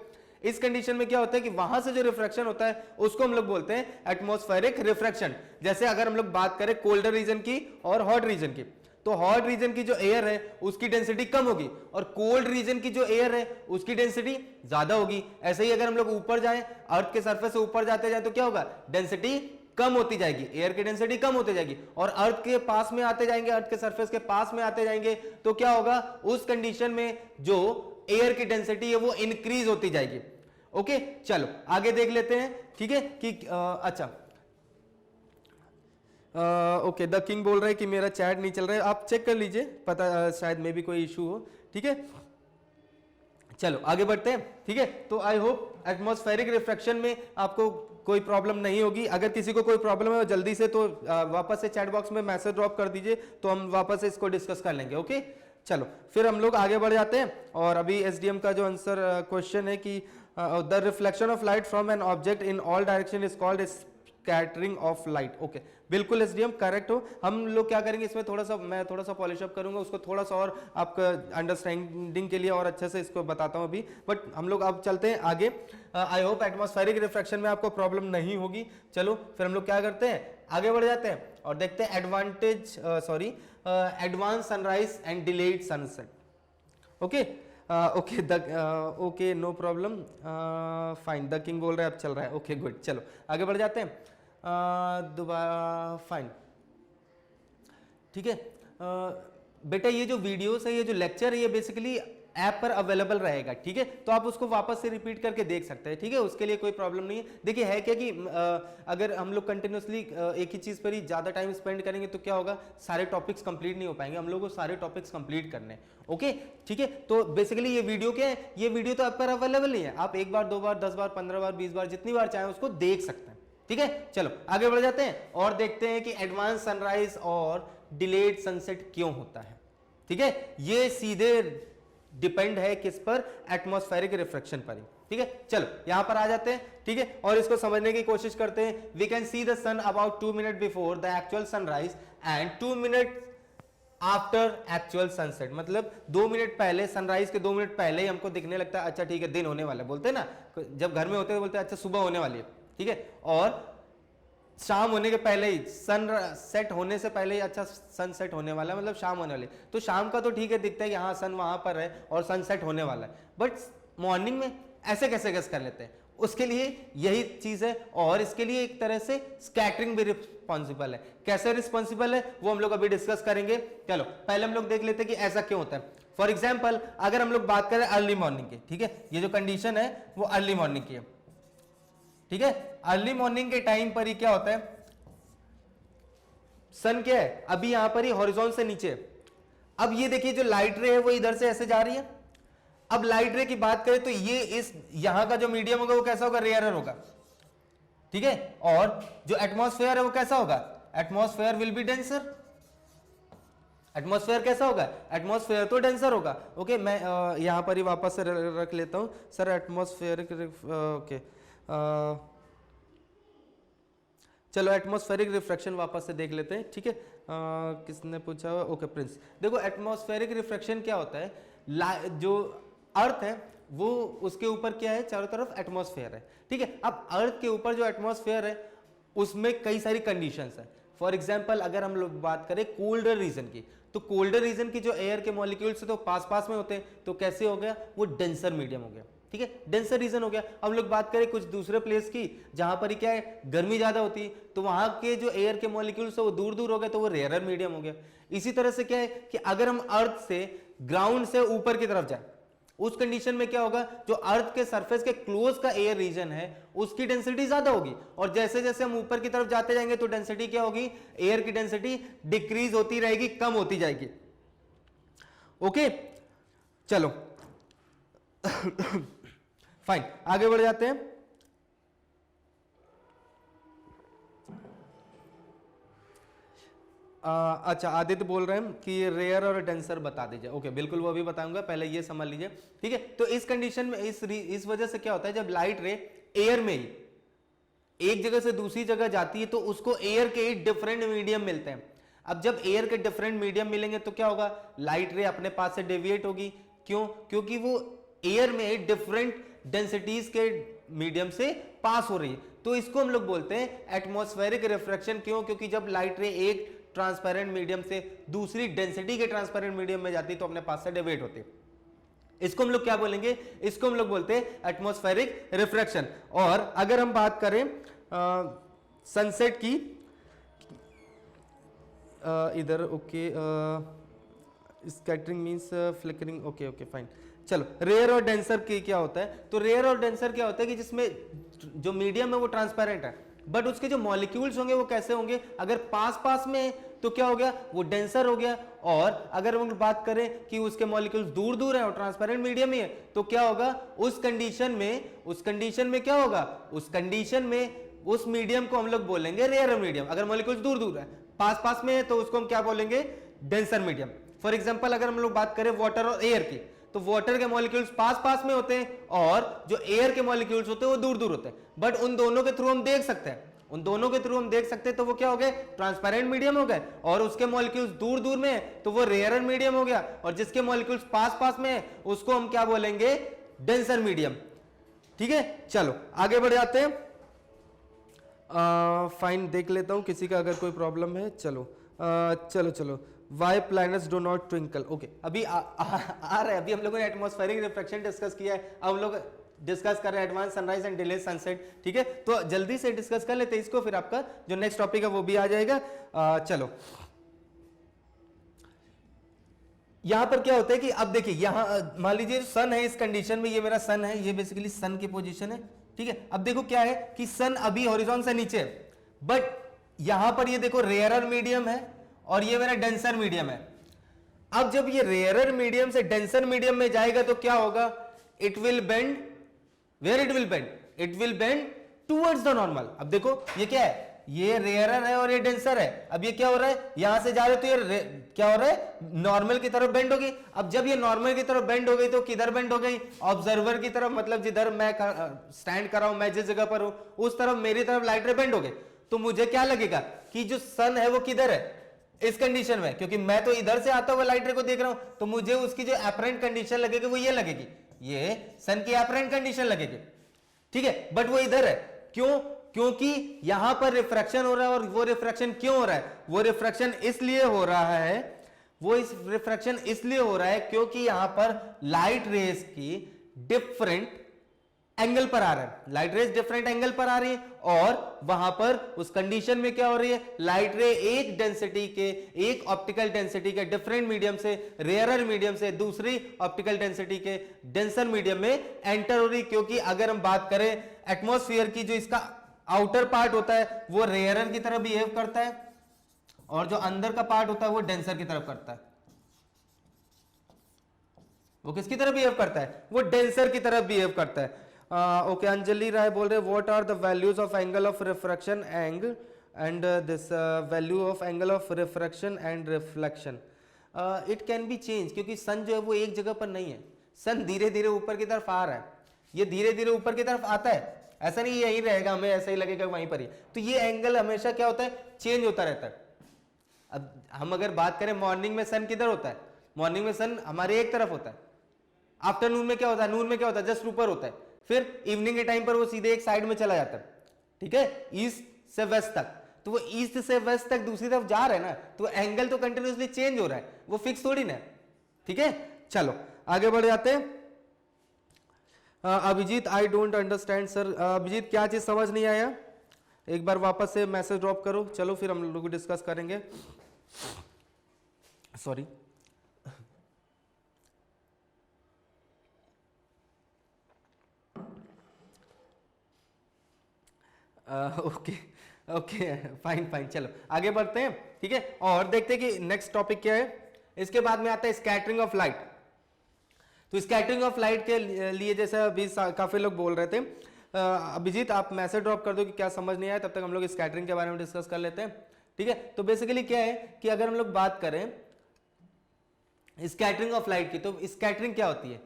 इस कंडीशन में क्या होता है कि वहां से जो रिफ्रैक्शन होता है उसको हम लोग बोलते हैं एटमॉस्फेरिक रिफ्रैक्शन। जैसे अगर हम लोग बात करें कोल्डर रीजन की और हॉट रीजन की, तो हॉट रीजन की जो एयर है उसकी डेंसिटी कम होगी और कोल्ड रीजन की जो एयर है उसकी डेंसिटी ज्यादा होगी। ऐसे ही अगर हम लोग ऊपर जाएं, अर्थ के सरफेस से ऊपर जाते जाए तो क्या होगा, डेंसिटी कम होती जाएगी, एयर की डेंसिटी कम होती जाएगी। और अर्थ के पास में आते जाएंगे, अर्थ के सरफेस के पास में आते जाएंगे तो क्या होगा, उस कंडीशन में जो एयर की डेंसिटी है वो इंक्रीज होती जाएगी। ओके, चलो आगे देख लेते हैं, ठीक है कि अच्छा ओके द किंग बोल रहे हैं कि मेरा चैट नहीं चल रहा है, आप चेक कर लीजिए, पता शायद मे भी कोई इशू हो, ठीक है। चलो आगे बढ़ते हैं, ठीक है। तो आई होप एटमॉस्फेरिक रिफ्रैक्शन में आपको कोई प्रॉब्लम नहीं होगी। अगर किसी को कोई प्रॉब्लम है जल्दी से तो वापस से चैट बॉक्स में मैसेज ड्रॉप कर दीजिए, तो हम वापस से इसको डिस्कस कर लेंगे। ओके, चलो फिर हम लोग आगे बढ़ जाते हैं। और अभी एसडीएम का जो आंसर क्वेश्चन है कि the reflection of light from an object in all direction is called scattering of light. Okay, बिल्कुल एसडीएम करेक्ट हो। हम लोग क्या करेंगे इसमें थोड़ा सा मैं थोड़ा सा पॉलिश अप करूंगा उसको, थोड़ा सा और आपका अंडरस्टैंडिंग के लिए और अच्छे से इसको बताता हूं अभी। बट हम लोग अब चलते हैं आगे। आई होप एटमॉस्फेरिक रिफ्रैक्शन में आपको प्रॉब्लम नहीं होगी। चलो फिर हम लोग क्या करते हैं, आगे बढ़ जाते हैं और देखते हैं advance sunrise and delayed sunset. Okay, okay okay no problem, fine, the king बोल रहा है अब चल रहा है, ओके गुड, चलो आगे बढ़ जाते हैं। दोबारा फाइन, ठीक है। बेटा ये जो वीडियोस है, ये जो लेक्चर है, ये बेसिकली ऐप पर अवेलेबल रहेगा, ठीक है, तो आप उसको वापस से रिपीट करके देख सकते हैं, ठीक है, उसके लिए कोई प्रॉब्लम नहीं है। देखिए है क्या कि अगर हम लोग कंटिन्यूसली एक ही चीज पर ही ज्यादा टाइम स्पेंड करेंगे तो क्या होगा, सारे टॉपिक्स कंप्लीट नहीं हो पाएंगे, हम लोग को सारे टॉपिक्स कंप्लीट करने हैं, ओके, ठीक है। तो बेसिकली ये वीडियो क्या है, ये वीडियो तो ऐप पर अवेलेबल नहीं है, आप 1 बार 2 बार 10 बार 15 बार 20 बार जितनी बार चाहें उसको देख सकते हैं, ठीक है। चलो आगे बढ़ जाते हैं और देखते हैं कि एडवांस सनराइज और डिलेड सनसेट क्यों होता है, ठीक है। ये सीधे डिपेंड है किस पर, एटमॉस्फेरिक रिफ्लेक्शन पर ही, ठीक है। चलो यहां पर आ जाते हैं, ठीक है, और इसको समझने की कोशिश करते हैं। We can see the sun about 2 minute before the actual sunrise and 2 minute after actual sunset, मतलब 2 मिनट पहले, सनराइज के 2 मिनट पहले ही हमको दिखने लगता है अच्छा ठीक है दिन होने वाला है, बोलते हैं ना, जब घर में होते हैं बोलते हैं अच्छा सुबह होने वाली है, ठीक है, और शाम होने के पहले ही, सन सेट होने से पहले ही अच्छा सन सेट होने वाला है, मतलब शाम होने वाली है, तो शाम का तो ठीक है दिखता है कि हाँ सन वहां पर है और सन सेट होने वाला है, बट मॉर्निंग में ऐसे कैसे गेस कर लेते हैं, उसके लिए यही चीज है, और इसके लिए एक तरह से स्कैटरिंग भी रिस्पॉन्सिबल है। कैसे रिस्पॉन्सिबल है वो हम लोग अभी डिस्कस करेंगे। चलो पहले हम लोग देख लेते हैं कि ऐसा क्यों होता है। फॉर एग्जाम्पल अगर हम लोग बात करें अर्ली मॉर्निंग की, ठीक है, ये जो कंडीशन है वो अर्ली मॉर्निंग की है, ठीक है। अर्ली मॉर्निंग के टाइम पर ही क्या होता है, सन क्या है अभी यहां पर ही हॉरिजॉन से नीचे, अब ये देखिए जो लाइट रे है वो इधर से ऐसे जा रही है। अब लाइट रे की बात करें तो ये इस यहां का जो मीडियम होगा वो कैसा होगा, रेयरर होगा, ठीक है, और जो एटमॉस्फेयर है वो कैसा होगा, atmosphere will be denser. Atmosphere कैसा होगा, एटमॉस्फेयर तो डेंसर होगा, ओके। मैं यहां पर ही वापस से रख लेता हूं सर, एटमॉस्फेयरिक, ओके, चलो एटमॉस्फेरिक रिफ्रैक्शन वापस से देख लेते हैं, ठीक है। किसने पूछा, ओके प्रिंस। देखो एटमॉस्फेरिक रिफ्रैक्शन क्या होता है, जो अर्थ है वो उसके ऊपर क्या है, चारों तरफ एटमॉस्फेयर है, ठीक है। अब अर्थ के ऊपर जो एटमॉस्फेयर है उसमें कई सारी कंडीशंस है। फॉर एग्जांपल अगर हम लोग बात करें कोल्डर रीजन की, तो कोल्डर रीजन की जो एयर के मॉलिक्यूल्स तो पास पास में होते हैं, तो कैसे हो गया, वो डेंसर मीडियम हो गया, ठीक है, डेंसर रीजन हो गया। हम लोग बात करें कुछ दूसरे प्लेस की जहां पर क्या है गर्मी ज्यादा होती है, तो वहां के जो एयर के मॉलिक्यूल्स है वो दूर दूर हो गए, तो वो रेयरर मीडियम हो गया। इसी तरह से क्या है कि अगर हम अर्थ से ग्राउंड से ऊपर की तरफ जाए, उस कंडीशन में क्या होगा, जो अर्थ के सरफेस के क्लोज का एयर रीजन है उसकी डेंसिटी ज्यादा होगी, और जैसे जैसे हम ऊपर की तरफ जाते जाएंगे तो डेंसिटी क्या होगी, एयर की डेंसिटी डिक्रीज होती रहेगी, कम होती जाएगी, ओके। चलो फाइन आगे बढ़ जाते हैं। अच्छा आदित्य बोल रहे हैं कि रेयर और डेंसर बता दीजिए, ओके बिल्कुल वो भी बताऊंगा, पहले ये समझ लीजिए, ठीक है। तो इस कंडीशन में इस वजह से क्या होता है, जब लाइट रे एयर में ही एक जगह से दूसरी जगह जाती है तो उसको एयर के डिफरेंट मीडियम मिलते हैं। अब जब एयर के डिफरेंट मीडियम मिलेंगे तो क्या होगा, लाइट रे अपने पास से डेविएट होगी, क्यों, क्योंकि वो एयर में डिफरेंट डेंसिटीज के मीडियम से पास हो रही है, तो इसको हम लोग बोलते हैं एटमॉस्फेरिक रिफ्रैक्शन। क्यों, क्योंकि जब लाइट रे एक ट्रांसपेरेंट मीडियम से दूसरी डेंसिटी के ट्रांसपेरेंट मीडियम में जाती है तो अपने पास से डेविएट होती है। इसको हम लोग क्या बोलेंगे, इसको हम लोग बोलते हैं एटमॉस्फेरिक रिफ्रैक्शन। और अगर हम बात करें सनसेट की, इधर okay, scattering means flickering, okay okay fine. चलो रेयर और डेंसर की क्या होता है, तो रेयर और डेंसर क्या होता है कि जिसमें जो मीडियम है वो ट्रांसपेरेंट है, बट उसके जो मॉलिक्यूल्स होंगे वो कैसे होंगे, अगर पास पास में तो क्या हो गया, वो डेंसर हो गया, और अगर हम बात करें कि उसके मॉलिक्यूल्स दूर दूर है और ट्रांसपेरेंट मीडियम ही है तो क्या होगा, उस कंडीशन में क्या होगा, उस कंडीशन में उस मीडियम को हम लोग बोलेंगे रेयर मीडियम। अगर मॉलिक्यूल्स दूर दूर है, पास पास में है तो उसको हम क्या बोलेंगे, डेंसर मीडियम। फॉर एग्जांपल अगर हम लोग बात करें वाटर और एयर की, तो वाटर के मॉलिक्यूल्स पास पास में होते हैं और जो एयर के मॉलिक्यूल्स होते हैं वो दूर दूर होते हैं, बट उन दोनों के थ्रू हम देख सकते हैं, तो वो क्या हो गए, ट्रांसपेरेंट मीडियम हो गए, और उसके मॉलिक्यूल्स दूर दूर में है तो वो रेयर मीडियम हो गया, और जिसके मॉलिक्यूल्स पास पास में है उसको हम क्या बोलेंगे, डेंसर मीडियम, ठीक है। चलो आगे बढ़ जाते हैं। फाइन देख लेता हूं किसी का अगर कोई प्रॉब्लम है, चलो why planets do not twinkle. Okay, अभी आ रहा है। अभी हम लोगों ने एटमॉस्फेरिक रिफ्रैक्शन डिस्कस किया है, अब हम लोग डिस्कस कर रहे हैं advance sunrise and delay sunset. ठीक है, तो जल्दी से डिस्कस कर लेते हैं इसको, फिर आपका जो नेक्स्ट टॉपिक है वो भी आ जाएगा। चलो, यहां पर क्या होता है कि अब देखिए, यहां मान लीजिए सन है इस कंडीशन में, ये मेरा सन है, ये बेसिकली सन की पोजीशन है। ठीक है, अब देखो क्या है कि सन अभी हॉरिजॉन से नीचे है, बट यहां पर ये देखो रेयरर मीडियम है और ये मेरा डेंसर मीडियम है। अब जब ये रेयरर मीडियम से डेंसर मीडियम में जाएगा तो क्या होगा, it will bend, where it will bend, it will bend towards the normal. अब देखो ये क्या है, ये रेयरर है और ये डेंसर है। अब ये क्या हो रहा है, यहां से जा रहे तो ये क्या हो रहा है, नॉर्मल की तरफ बेंड होगी। अब जब ये नॉर्मल की तरफ बेंड हो गई तो किधर बेंड हो गई, ऑब्जर्वर की तरफ, मतलब जिधर मैं स्टैंड कर रहा हूं, मैं जिस जगह पर हूं उस तरफ मेरी तरफ लाइट रे बेंड हो गई। तो मुझे क्या लगेगा कि जो सन है वो किधर है इस कंडीशन में, क्योंकि मैं तो इधर से आता हुआ लाइट रे को देख रहा हूं, तो मुझे उसकी जो एपरेंट कंडीशन लगेगी वो ये लगेगी, ये सन की एपरेंट कंडीशन लगेगी। ठीक है, बट वो इधर है, क्यों, क्योंकि यहां पर रिफ्रैक्शन हो रहा है। और वो रिफ्रैक्शन क्यों हो रहा है, वो रिफ्रैक्शन इसलिए हो रहा है, वो इस रिफ्रैक्शन इसलिए हो रहा है क्योंकि यहां पर लाइट रेस की डिफरेंट एंगल पर आ रहा है, लाइट रेस डिफरेंट एंगल पर आ रही है, और वहां पर उस कंडीशन में क्या हो रही है, लाइट रे एक डेंसिटी के, एक ऑप्टिकल डेंसिटी के डिफरेंट मीडियम से, रेयरर मीडियम से दूसरी ऑप्टिकल डेंसिटी के डेंसर मीडियम में एंटर हो रही। क्योंकि अगर हम बात करें एटमॉस्फेयर की, जो इसका आउटर पार्ट होता है वो रेयरर की तरफ बिहेव करता है, और जो अंदर का पार्ट होता है वो डेंसर की तरफ करता है। वो किसकी तरफ बिहेव करता है, वो डेंसर की तरफ बिहेव करता है। ओके, अंजलि राय बोल रहे what are the values of angle of refraction and this value of angle of refraction and reflection. It can be change, क्योंकि सन जो है वो एक जगह पर नहीं है, सन धीरे धीरे ऊपर की तरफ आ रहा है, ये धीरे धीरे ऊपर की तरफ आता है, ऐसा नहीं यही रहेगा, हमें ऐसा ही लगेगा वहीं पर ही। तो ये एंगल हमेशा क्या होता है, चेंज होता रहता है। अब हम अगर बात करें मॉर्निंग में सन किधर होता है, मॉर्निंग में सन हमारे एक तरफ होता है, आफ्टरनून में क्या होता है, नून में क्या होता है, जस्ट ऊपर होता है, फिर इवनिंग के टाइम पर वो सीधे एक साइड में चला जाता है। ठीक है, ईस्ट से वेस्ट तक, तो वो ईस्ट से वेस्ट तक दूसरी तरफ जा रहा है ना, तो एंगल तो कंटिन्यूसली चेंज हो रहा है, वो फिक्स थोड़ी ना। ठीक है, चलो आगे बढ़ जाते हैं। Abhijeet, I don't understand sir. Abhijeet, क्या चीज समझ नहीं आया, एक बार वापस से मैसेज ड्रॉप करो, चलो फिर हम लोग डिस्कस करेंगे। Sorry, okay okay, fine fine, चलो आगे बढ़ते हैं। ठीक है, और देखते हैं कि नेक्स्ट टॉपिक क्या है। इसके बाद में आता है स्कैटरिंग ऑफ लाइट। तो स्कैटरिंग ऑफ लाइट के लिए जैसे अभी काफी लोग बोल रहे थे, अभिजीत आप मैसेज ड्रॉप कर दो कि क्या समझ नहीं आया, तब तक हम लोग स्कैटरिंग के बारे में डिस्कस कर लेते हैं। ठीक है, तो बेसिकली क्या है कि अगर हम लोग बात करें स्कैटरिंग ऑफ लाइट की, तो स्कैटरिंग क्या होती है,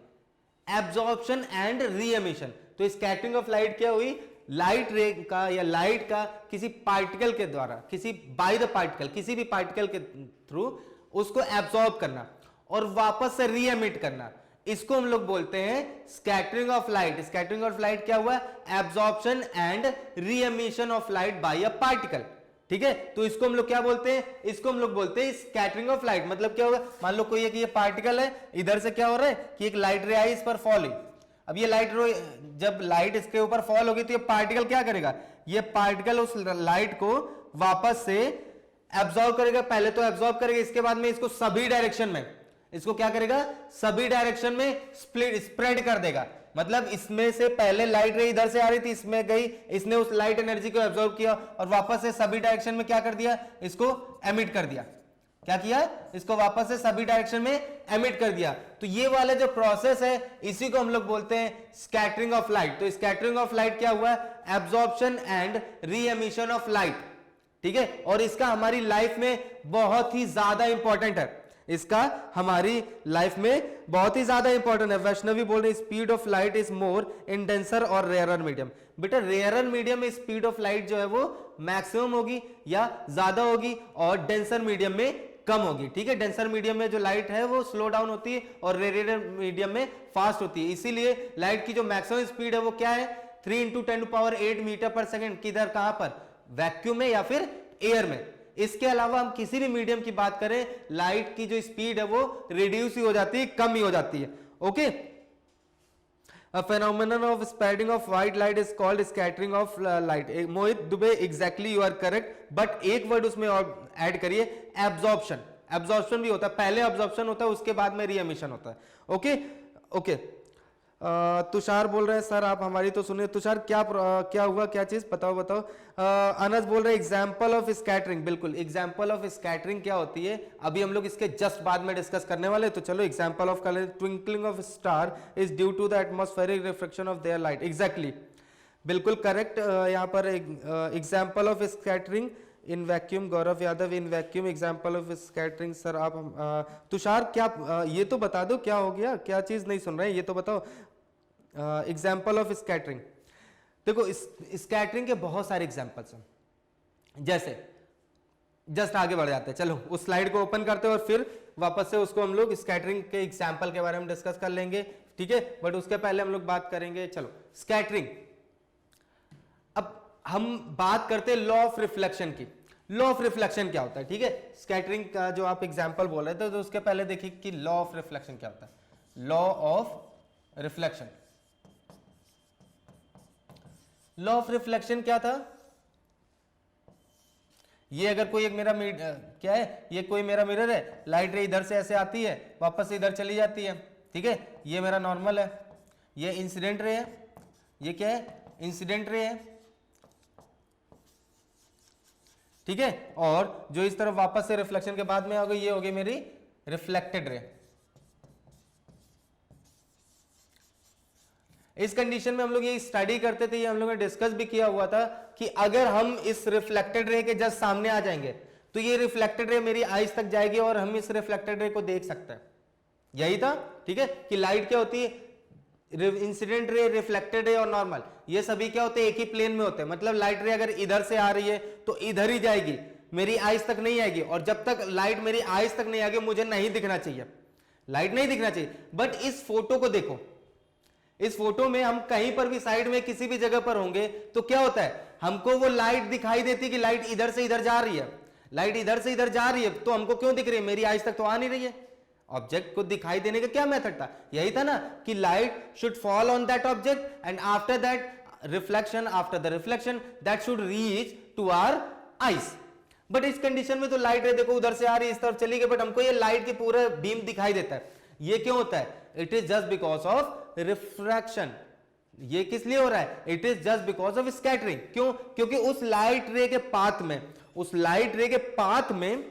एब्जॉर्प्शन एंड री एमिशन। तो स्कैटरिंग ऑफ लाइट क्या हुई, लाइट रे का या लाइट का किसी पार्टिकल के द्वारा, किसी बाय द पार्टिकल, किसी भी पार्टिकल के थ्रू उसको एब्जॉर्ब करना और वापस से री एमिट करना, इसको हम लोग बोलते हैं scattering of light. Scattering of light क्या हुआ, absorption and re emission of light by a particle. ठीक है, तो इसको हम लोग क्या बोलते हैं, इसको हम लोग बोलते हैं स्कैटरिंग ऑफ लाइट। मतलब क्या होगा, मान लो कोई एक ये पार्टिकल है, इधर से क्या हो रहा है कि एक लाइट रे आई, इस पर फॉल हुई। अब ये लाइट रे, जब लाइट इसके ऊपर फॉल होगी तो ये पार्टिकल क्या करेगा, ये पार्टिकल उस लाइट को वापस से एब्जॉर्ब करेगा। पहले तो एब्जॉर्ब करेगा, इसके बाद में इसको सभी डायरेक्शन में, इसको क्या करेगा, सभी डायरेक्शन में स्प्रेड कर देगा। मतलब इसमें से पहले लाइट रे इधर से आ रही थी, इसमें गई, इसने उस लाइट एनर्जी को एब्जॉर्ब किया और वापस से सभी डायरेक्शन में क्या कर दिया, इसको एमिट कर दिया। क्या किया, इसको वापस से सभी डायरेक्शन में एमिट कर दिया। तो ये वाला जो प्रोसेस है इसी को हम लोग बोलते हैं स्कैटरिंग ऑफ लाइट। तो स्कैटरिंग ऑफ लाइट क्या हुआ, absorption and re emission of light. ठीक है, और इसका हमारी लाइफ में बहुत ही ज्यादा इंपॉर्टेंट है, इसका हमारी लाइफ में बहुत ही ज्यादा इंपॉर्टेंट है। वैष्णवी बोल रही speed of light is more in denser और रेयरर मीडियम। बेटा रेयरर मीडियम में स्पीड ऑफ लाइट जो है वो मैक्सिमम होगी या ज्यादा होगी, और डेंसर मीडियम में कम होगी। ठीक है, डेंसर मीडियम में जो लाइट है वो स्लो डाउन होती है और रेयरर मीडियम में फास्ट होती है। इसीलिए लाइट की जो मैक्सिमम स्पीड है वो क्या है, 3 × 10⁸ मीटर पर सेकेंड। किधर, कहां पर, वैक्यूम में या फिर एयर में। इसके अलावा हम किसी भी मीडियम की बात करें, लाइट की जो स्पीड है वो रिड्यूस ही हो जाती है, कम ही हो जाती है। Okay, A phenomenon of spreading of white light is called scattering of light. Mohit Dubey, exactly you are correct, but एक वर्ड उसमें और ऐड करिए, absorption. Absorption भी होता है, पहले absorption होता है, उसके बाद में re-emission होता है। ओके ओके, तुषार बोल रहे हैं सर आप हमारी तो सुनिए। तुषार क्या हुआ, क्या चीज बताओ बताओ। अनस बोल रहे हैं एग्जाम्पल ऑफ स्कैटरिंग। बिल्कुल, एग्जाम्पल ऑफ स्कैटरिंग क्या होती है अभी हम लोग इसके जस्ट बाद में डिस्कस करने वाले। तो चलो, example of colour, twinkling of star is due to the atmospheric reflection of their light. Exactly, बिल्कुल करेक्ट। यहाँ पर example of scattering in vacuum, Gaurav Yadav in vacuum, example of scattering. Sir आप तुषार क्या ये तो बता दो क्या हो गया, क्या चीज नहीं सुन रहे हैं ये तो बताओ। एग्जाम्पल ऑफ स्कैटरिंग, देखो स्कैटरिंग के बहुत सारे एग्जाम्पल्स हैं। जैसे जस्ट आगे बढ़ जाते हैं, चलो उस स्लाइड को ओपन करते हैं और फिर वापस से उसको हम लोग स्कैटरिंग के एग्जाम्पल के बारे में डिस्कस कर लेंगे, ठीक है। बट उसके पहले हम लोग बात करेंगे, चलो स्कैटरिंग। अब हम बात करते हैं लॉ ऑफ रिफ्लेक्शन की। लॉ ऑफ रिफ्लेक्शन क्या होता है, ठीक है। स्कैटरिंग का जो आप एग्जाम्पल बोल रहे थे, तो उसके पहले देखिए कि लॉ ऑफ रिफ्लेक्शन क्या होता है। Law of reflection, law of reflection क्या था। ये अगर कोई एक मेरा क्या है, ये कोई मेरा मिरर है, लाइट रे इधर से ऐसे आती है, वापस से इधर चली जाती है, ठीक है। ये मेरा नॉर्मल है, ये इंसिडेंट रे है, ये क्या है, इंसिडेंट रे है, ठीक है। और जो इस तरफ वापस से रिफ्लेक्शन के बाद में आ गई, ये हो गई मेरी रिफ्लेक्टेड रे। इस कंडीशन में हम लोग ये स्टडी करते थे, ये हम लोगों ने डिस्कस भी किया हुआ था कि अगर हम इस रिफ्लेक्टेड रे के जस्ट सामने आ जाएंगे तो ये रिफ्लेक्टेड रे मेरी आईज तक जाएगी और हम इस रिफ्लेक्टेड रे को देख सकते हैं। यही था, ठीक है, कि लाइट क्या होती है, इंसिडेंट रे, रिफ्लेक्टेड रे और नॉर्मल, ये सभी क्या होते हैं, एक ही प्लेन में होते हैं। मतलब लाइट रे अगर इधर से आ रही है तो इधर ही जाएगी, मेरी आईज तक नहीं आएगी। और जब तक लाइट मेरी आईज तक नहीं आएगी मुझे नहीं दिखना चाहिए, लाइट नहीं दिखना चाहिए। बट इस फोटो को देखो, इस फोटो में हम कहीं पर भी साइड में किसी भी जगह पर होंगे तो क्या होता है, हमको वो लाइट दिखाई देती है कि लाइट इधर से इधर जा रही है। लाइट इधर से इधर जा रही है तो हमको क्यों दिख रही है, मेरी आईज तक तो आ नहीं रही है। ऑब्जेक्ट को दिखाई देने का क्या मेथड था, यही था ना कि light should fall on that object and after that reflection, after the reflection that should reach to our eyes. But इस कंडीशन में तो लाइट रे देखो उधर से आ रही है, इस तरफ चली गई, बट हमको ये लाइट की पूरा बीम दिखाई देता है। ये क्यों होता है, it is just because of refraction. ये किस लिए हो रहा है, it is just because of scattering. क्यों, क्योंकि उस लाइट रे के पाथ में, उस लाइट रे के पाथ में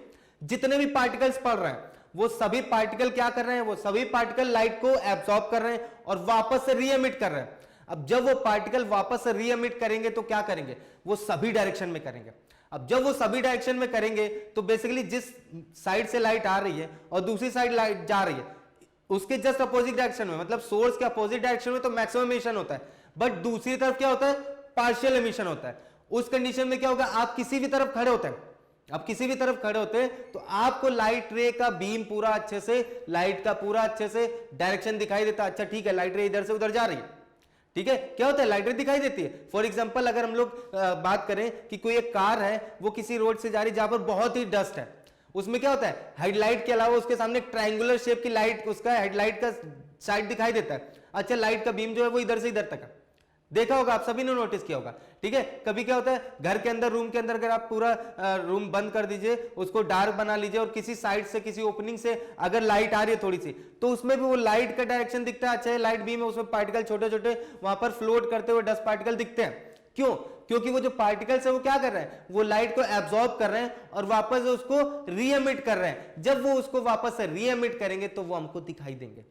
जितने भी पार्टिकल्स पड़ रहे हैं वो सभी पार्टिकल क्या कर रहे हैं, वो सभी पार्टिकल लाइट को एब्सॉर्ब कर रहे हैं और वापस से री एमिट कर रहे हैं। अब जब वो पार्टिकल वापस से री एमिट करेंगे तो क्या करेंगे, वो सभी डायरेक्शन में करेंगे। अब जब वो सभी डायरेक्शन में करेंगे तो बेसिकली जिस साइड से लाइट आ रही है और दूसरी साइड लाइट जा रही है उसके जस्ट अपोजिट डायरेक्शन में, मतलब सोर्स के अपोजिट डायरेक्शन में तो मैक्सिमम एमिशन होता है, बट दूसरी तरफ क्या होता है, पार्शियल एमिशन होता है। उस कंडीशन में क्या होगा, आप किसी भी तरफ खड़े होते हैं, आप किसी भी तरफ खड़े होते हैं तो आपको लाइट रे का बीम पूरा अच्छे से, लाइट का पूरा अच्छे से डायरेक्शन दिखाई देता है। अच्छा ठीक है, लाइट रे इधर से उधर जा रही है, ठीक है, क्या होता है, लाइट रे दिखाई देती है। फॉर एग्जांपल अगर हम लोग बात करें कि कोई एक कार है, वो किसी रोड से जा रही है जहां पर बहुत ही डस्ट है, उसमें क्या होता है, हेडलाइट के अलावा उसके सामने ट्रायंगुलर शेप की लाइट, उसका हेडलाइट का साइड दिखाई देता है। अच्छा, लाइट का बीम जो है वो इधर से इधर तक है, देखा होगा आप सभी ने, नोटिस किया होगा, ठीक है। कभी क्या होता है, घर के अंदर, रूम के अंदर अगर आप पूरा रूम बंद कर दीजिए, उसको डार्क बना लीजिए और किसी साइड से, किसी ओपनिंग से अगर लाइट आ रही है थोड़ी सी, तो उसमें भी वो लाइट का डायरेक्शन दिखता है। अच्छा, लाइट बीम है, उसमें पार्टिकल छोटे छोटे वहां पर फ्लोट करते हुए डस्ट पार्टिकल दिखते हैं। क्यों, क्योंकि वो जो पार्टिकल्स है वो क्या कर रहे हैं, वो लाइट को एब्सॉर्ब कर रहे हैं और वापस उसको री एमिट कर रहे हैं। जब वो उसको वापस से री एमिट करेंगे तो वो हमको दिखाई देंगे,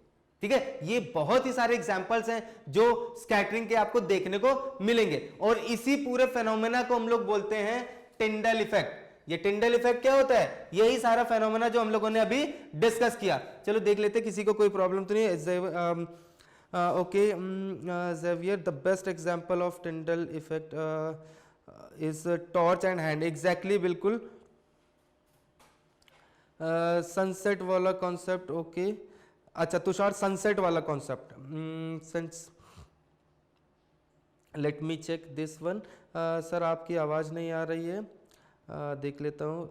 ठीक है। ये बहुत ही सारे एग्जांपल्स हैं जो स्कैटरिंग के आपको देखने को मिलेंगे और इसी पूरे फेनोमेना को हम लोग बोलते हैं टिंडल इफेक्ट। ये टिंडल इफेक्ट क्या होता है, यही सारा फेनोमेना जो हम लोगों ने अभी डिस्कस किया। चलो देख लेते, किसी को कोई प्रॉब्लम तो नहीं है। okay, Xavier, the best example of Tyndall effect is torch and hand. Exactly, बिल्कुल। सनसेट वाला कॉन्सेप्ट, ओके। अच्छा तुषार, सनसेट वाला concept, let me check this one. Sir आपकी आवाज़ नहीं आ रही है, देख लेता हूँ।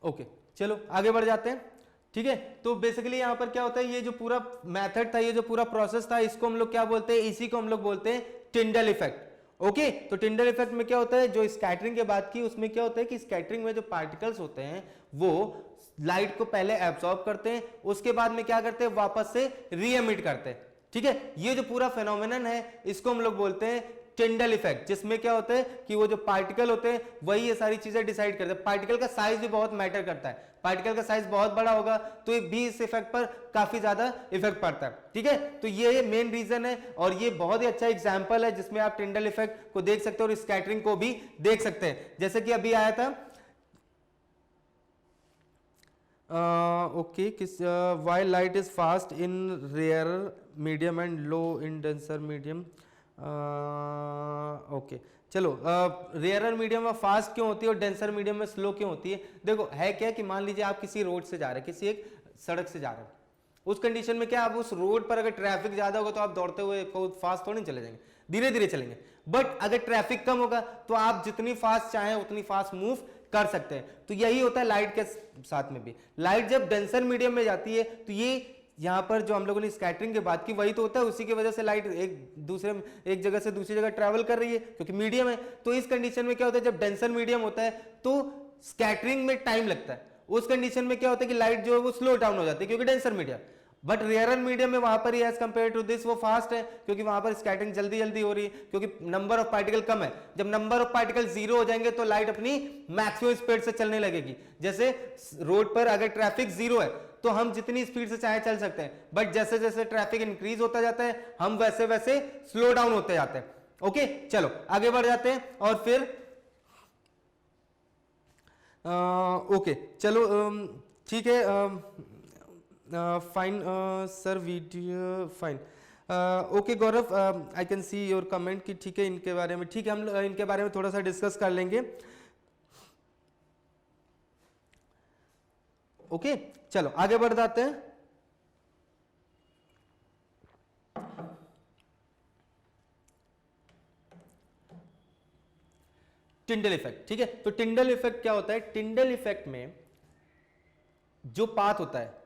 ओके चलो आगे बढ़ जाते हैं, ठीक है। तो बेसिकली यहाँ पर क्या होता है, ये जो पूरा मेथड था, ये जो पूरा प्रोसेस था, इसको हम लोग क्या बोलते हैं, इसी को हम लोग बोलते हैं टिंडल इफेक्ट। ओके, तो टिंडल इफेक्ट में क्या होता है, जो स्कैटरिंग की बात की उसमें क्या होता है कि स्कैटरिंग में जो पार्टिकल्स होते हैं वो लाइट को पहले एब्सॉर्ब करते हैं, उसके बाद में क्या करते हैं, वापस से री एमिट करते हैं, ठीक है। ये जो पूरा फेनोमेनन है इसको हम लोग बोलते हैं टिंडल इफेक्ट, जिसमें क्या होता है कि वो जो पार्टिकल होते हैं वही ये सारी चीजें डिसाइड करते हैं। पार्टिकल का साइज भी बहुत मैटर करता है, पार्टिकल का साइज बहुत बड़ा होगा तो भी इस इफेक्ट पर काफी ज्यादा इफेक्ट पड़ता है, ठीक है। तो ये मेन रीजन है और ये बहुत ही अच्छा एग्जांपल है जिसमें आप टिंडल इफेक्ट को देख सकते हो और स्कैटरिंग को भी देख सकते हैं, जैसे कि अभी आया था ओके किस while light is fast in rare medium and low in denser medium. Okay चलो, रेयरर मीडियम में फास्ट क्यों होती है और डेंसर मीडियम में स्लो क्यों होती है। देखो है क्या कि मान लीजिए आप किसी रोड से जा रहे हैं, किसी एक सड़क से जा रहे हैं, उस कंडीशन में क्या आप उस रोड पर अगर ट्रैफिक ज्यादा होगा तो आप दौड़ते हुए फास्ट थोड़ी चले जाएंगे, धीरे धीरे चलेंगे। बट अगर ट्रैफिक कम होगा तो आप जितनी फास्ट चाहें उतनी फास्ट मूव कर सकते हैं। तो यही होता है लाइट के साथ में भी। लाइट जब डेंसर मीडियम में जाती है तो ये यहाँ पर जो हम लोगों ने स्कैटरिंग की बात की वही तो होता है, उसी की वजह से लाइट एक जगह से दूसरी जगह ट्रैवल कर रही है क्योंकि मीडियम है। तो इस कंडीशन में क्या होता है, जब डेंसर मीडियम होता है तो स्कैटरिंग में टाइम लगता है, उस कंडीशन में क्या होता है कि लाइट जो है वो स्लो डाउन हो जाती है क्योंकि denser medium. But rarer medium में वहां पर एज कंपेयर टू दिस वो फास्ट है क्योंकि वहां पर स्कैटरिंग जल्दी जल्दी हो रही है क्योंकि नंबर ऑफ पार्टिकल कम है। जब नंबर ऑफ पार्टिकल जीरो हो जाएंगे तो लाइट अपनी मैक्सिमम स्पीड से चलने लगेगी। जैसे रोड पर अगर ट्रैफिक जीरो है तो हम जितनी स्पीड से चाहे चल सकते हैं, बट जैसे जैसे ट्रैफिक इंक्रीज होता जाता है हम वैसे वैसे स्लो डाउन होते जाते हैं। ओके चलो आगे बढ़ जाते हैं और फिर ओके चलो ठीक है, fine sir video fine. Okay Gaurav, I can see your comment कि ठीक है इनके बारे में, ठीक है हम इनके बारे में थोड़ा सा डिस्कस कर लेंगे। ओके चलो आगे बढ़ जाते हैं। टिंडल इफेक्ट, ठीक है। तो टिंडल इफेक्ट क्या होता है, टिंडल इफेक्ट में जो पाथ होता है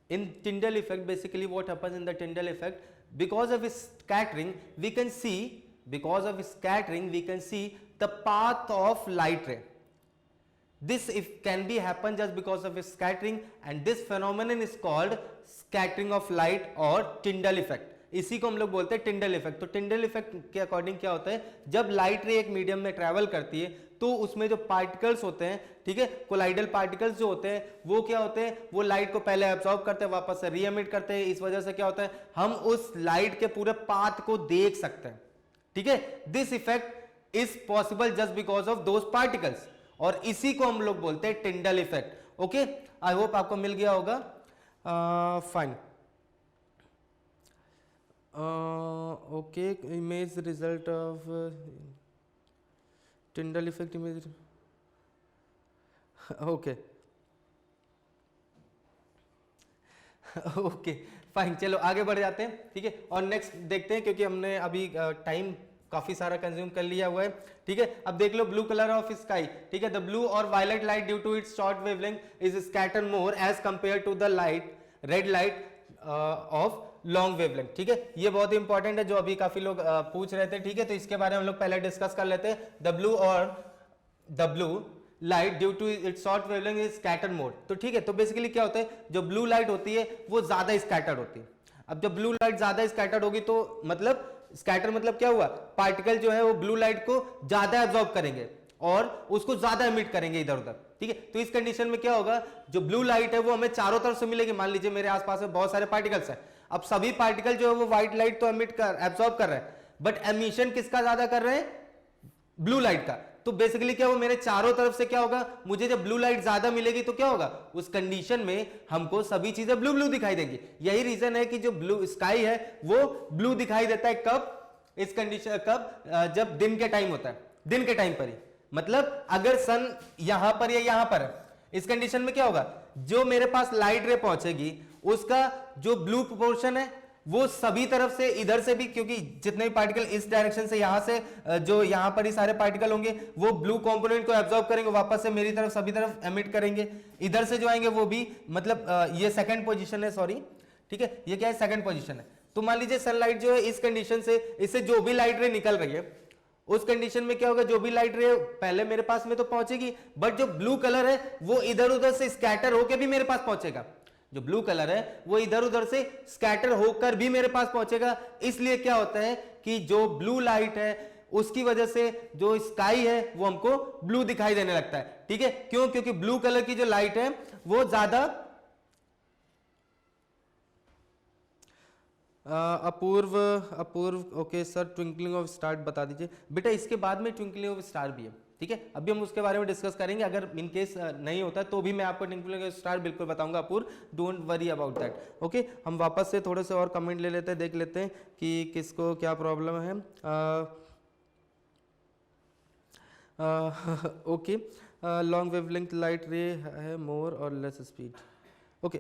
in Tyndall effect, basically what happens in the Tyndall effect, because of scattering we can see the path of light ray. This can be happen just because of scattering and this phenomenon is called scattering of light और Tyndall effect। इसी को हम लोग बोलते हैं Tyndall effect. तो Tyndall effect के according क्या होता है, जब लाइट रे एक मीडियम में ट्रैवल करती है तो उसमें जो पार्टिकल्स होते हैं, ठीक है, कोलाइडल पार्टिकल्स जो होते हैं वो क्या होते हैं, वो लाइट को पहले एब्सॉर्ब करते हैं वापस से री एमिट करते हैं। इस वजह से क्या होता है, हम उस लाइट के पूरे पाथ को देख सकते हैं, ठीक है। This effect is possible just because of those particles और इसी को हम लोग बोलते हैं टिंडल इफेक्ट। ओके आई होप आपको मिल गया होगा। Fine okay image result of Tyndall effect image. Okay okay fine चलो आगे बढ़ जाते हैं, ठीक है। और नेक्स्ट देखते हैं क्योंकि हमने अभी टाइम काफी सारा कंज्यूम कर लिया हुआ है, ठीक है। अब देख लो ब्लू कलर ऑफ स्काई, ठीक है, द ब्लू और violet light due to its short wavelength is scatter more as compare to the light red light of long wavelength, ठीक है। ये बहुत ही इंपॉर्टेंट है जो अभी काफी लोग पूछ रहे थे, ठीक है। तो इसके बारे में हम लोग पहले डिस्कस कर लेते हैं। The blue light due to its short wavelength is scatter mode. तो ठीक है, तो बेसिकली क्या होता है, जो ब्लू लाइट होती है वो ज्यादा स्कैटर्ड होती है। अब जब ब्लू लाइट ज्यादा स्कैटर्ड होगी तो मतलब स्कैटर मतलब क्या हुआ, पार्टिकल जो है वो ब्लू लाइट को ज्यादा एब्जॉर्ब करेंगे और उसको ज्यादा एमिट करेंगे इधर उधर, ठीक है। तो इस कंडीशन में क्या होगा, जो ब्लू लाइट है वो हमें चारों तरफ से मिलेगी। मान लीजिए मेरे आसपास में बहुत सारे पार्टिकल्स हैं, अब सभी पार्टिकल जो है वो व्हाइट लाइट तो एब्जॉर्ब कर रहे हैं, बट एमिशन किसका ज्यादा कर रहे हैं, ब्लू लाइट का। तो बेसिकली क्या वो मेरे चारों तरफ से क्या होगा, मुझे जब ब्लू लाइट ज्यादा मिलेगी तो क्या होगा, उस कंडीशन में हमको सभी चीजें ब्लू ब्लू दिखाई देंगी। यही रीजन है कि जो ब्लू स्काई है वो ब्लू दिखाई देता है कब, इस कंडीशन कब, जब दिन के टाइम होता है, दिन के टाइम पर ही। मतलब अगर सन यहां पर या यहां पर है, इस कंडीशन में क्या होगा, जो मेरे पास लाइट रे पहुंचेगी उसका जो ब्लू पोर्शन है वो सभी तरफ से, इधर से भी, क्योंकि जितने भी पार्टिकल इस डायरेक्शन से, यहां से जो यहां पर ही सारे पार्टिकल होंगे वो ब्लू कंपोनेंट को एब्जॉर्ब करेंगे, वापस से मेरी तरफ सभी तरफ एमिट करेंगे। इधर से जो आएंगे वो भी, मतलब ये सेकंड पोजीशन है, सॉरी, ठीक है, ये क्या है, सेकंड पोजीशन है। तो मान लीजिए सनलाइट जो है इस कंडीशन से, इससे जो भी लाइट रे निकल रही है उस कंडीशन में क्या होगा, जो भी लाइट रे पहले मेरे पास में तो पहुंचेगी, बट जो ब्लू कलर है वो इधर उधर से स्कैटर होकर भी मेरे पास पहुंचेगा। जो ब्लू कलर है वो इधर उधर से स्कैटर होकर भी मेरे पास पहुंचेगा। इसलिए क्या होता है कि जो ब्लू लाइट है उसकी वजह से जो स्काई है वो हमको ब्लू दिखाई देने लगता है, ठीक है। क्यों? क्योंकि ब्लू कलर की जो लाइट है वो ज्यादा Apurv okay sir, twinkling of star बता दीजिए। बेटा इसके बाद में ट्विंकलिंग ऑफ स्टार भी है, ठीक है, अभी हम उसके बारे में डिस्कस करेंगे। अगर इन केस नहीं होता तो भी मैं आपको ट्विंकलिंग ऑफ स्टार बिल्कुल बताऊंगा Apurv, don't worry about that. Okay, हम वापस से थोड़े से और कमेंट ले लेते हैं, देख लेते हैं कि किसको क्या प्रॉब्लम है। ओके, लॉन्ग वेवलेंथ लाइट रे है मोर और लेस स्पीड। ओके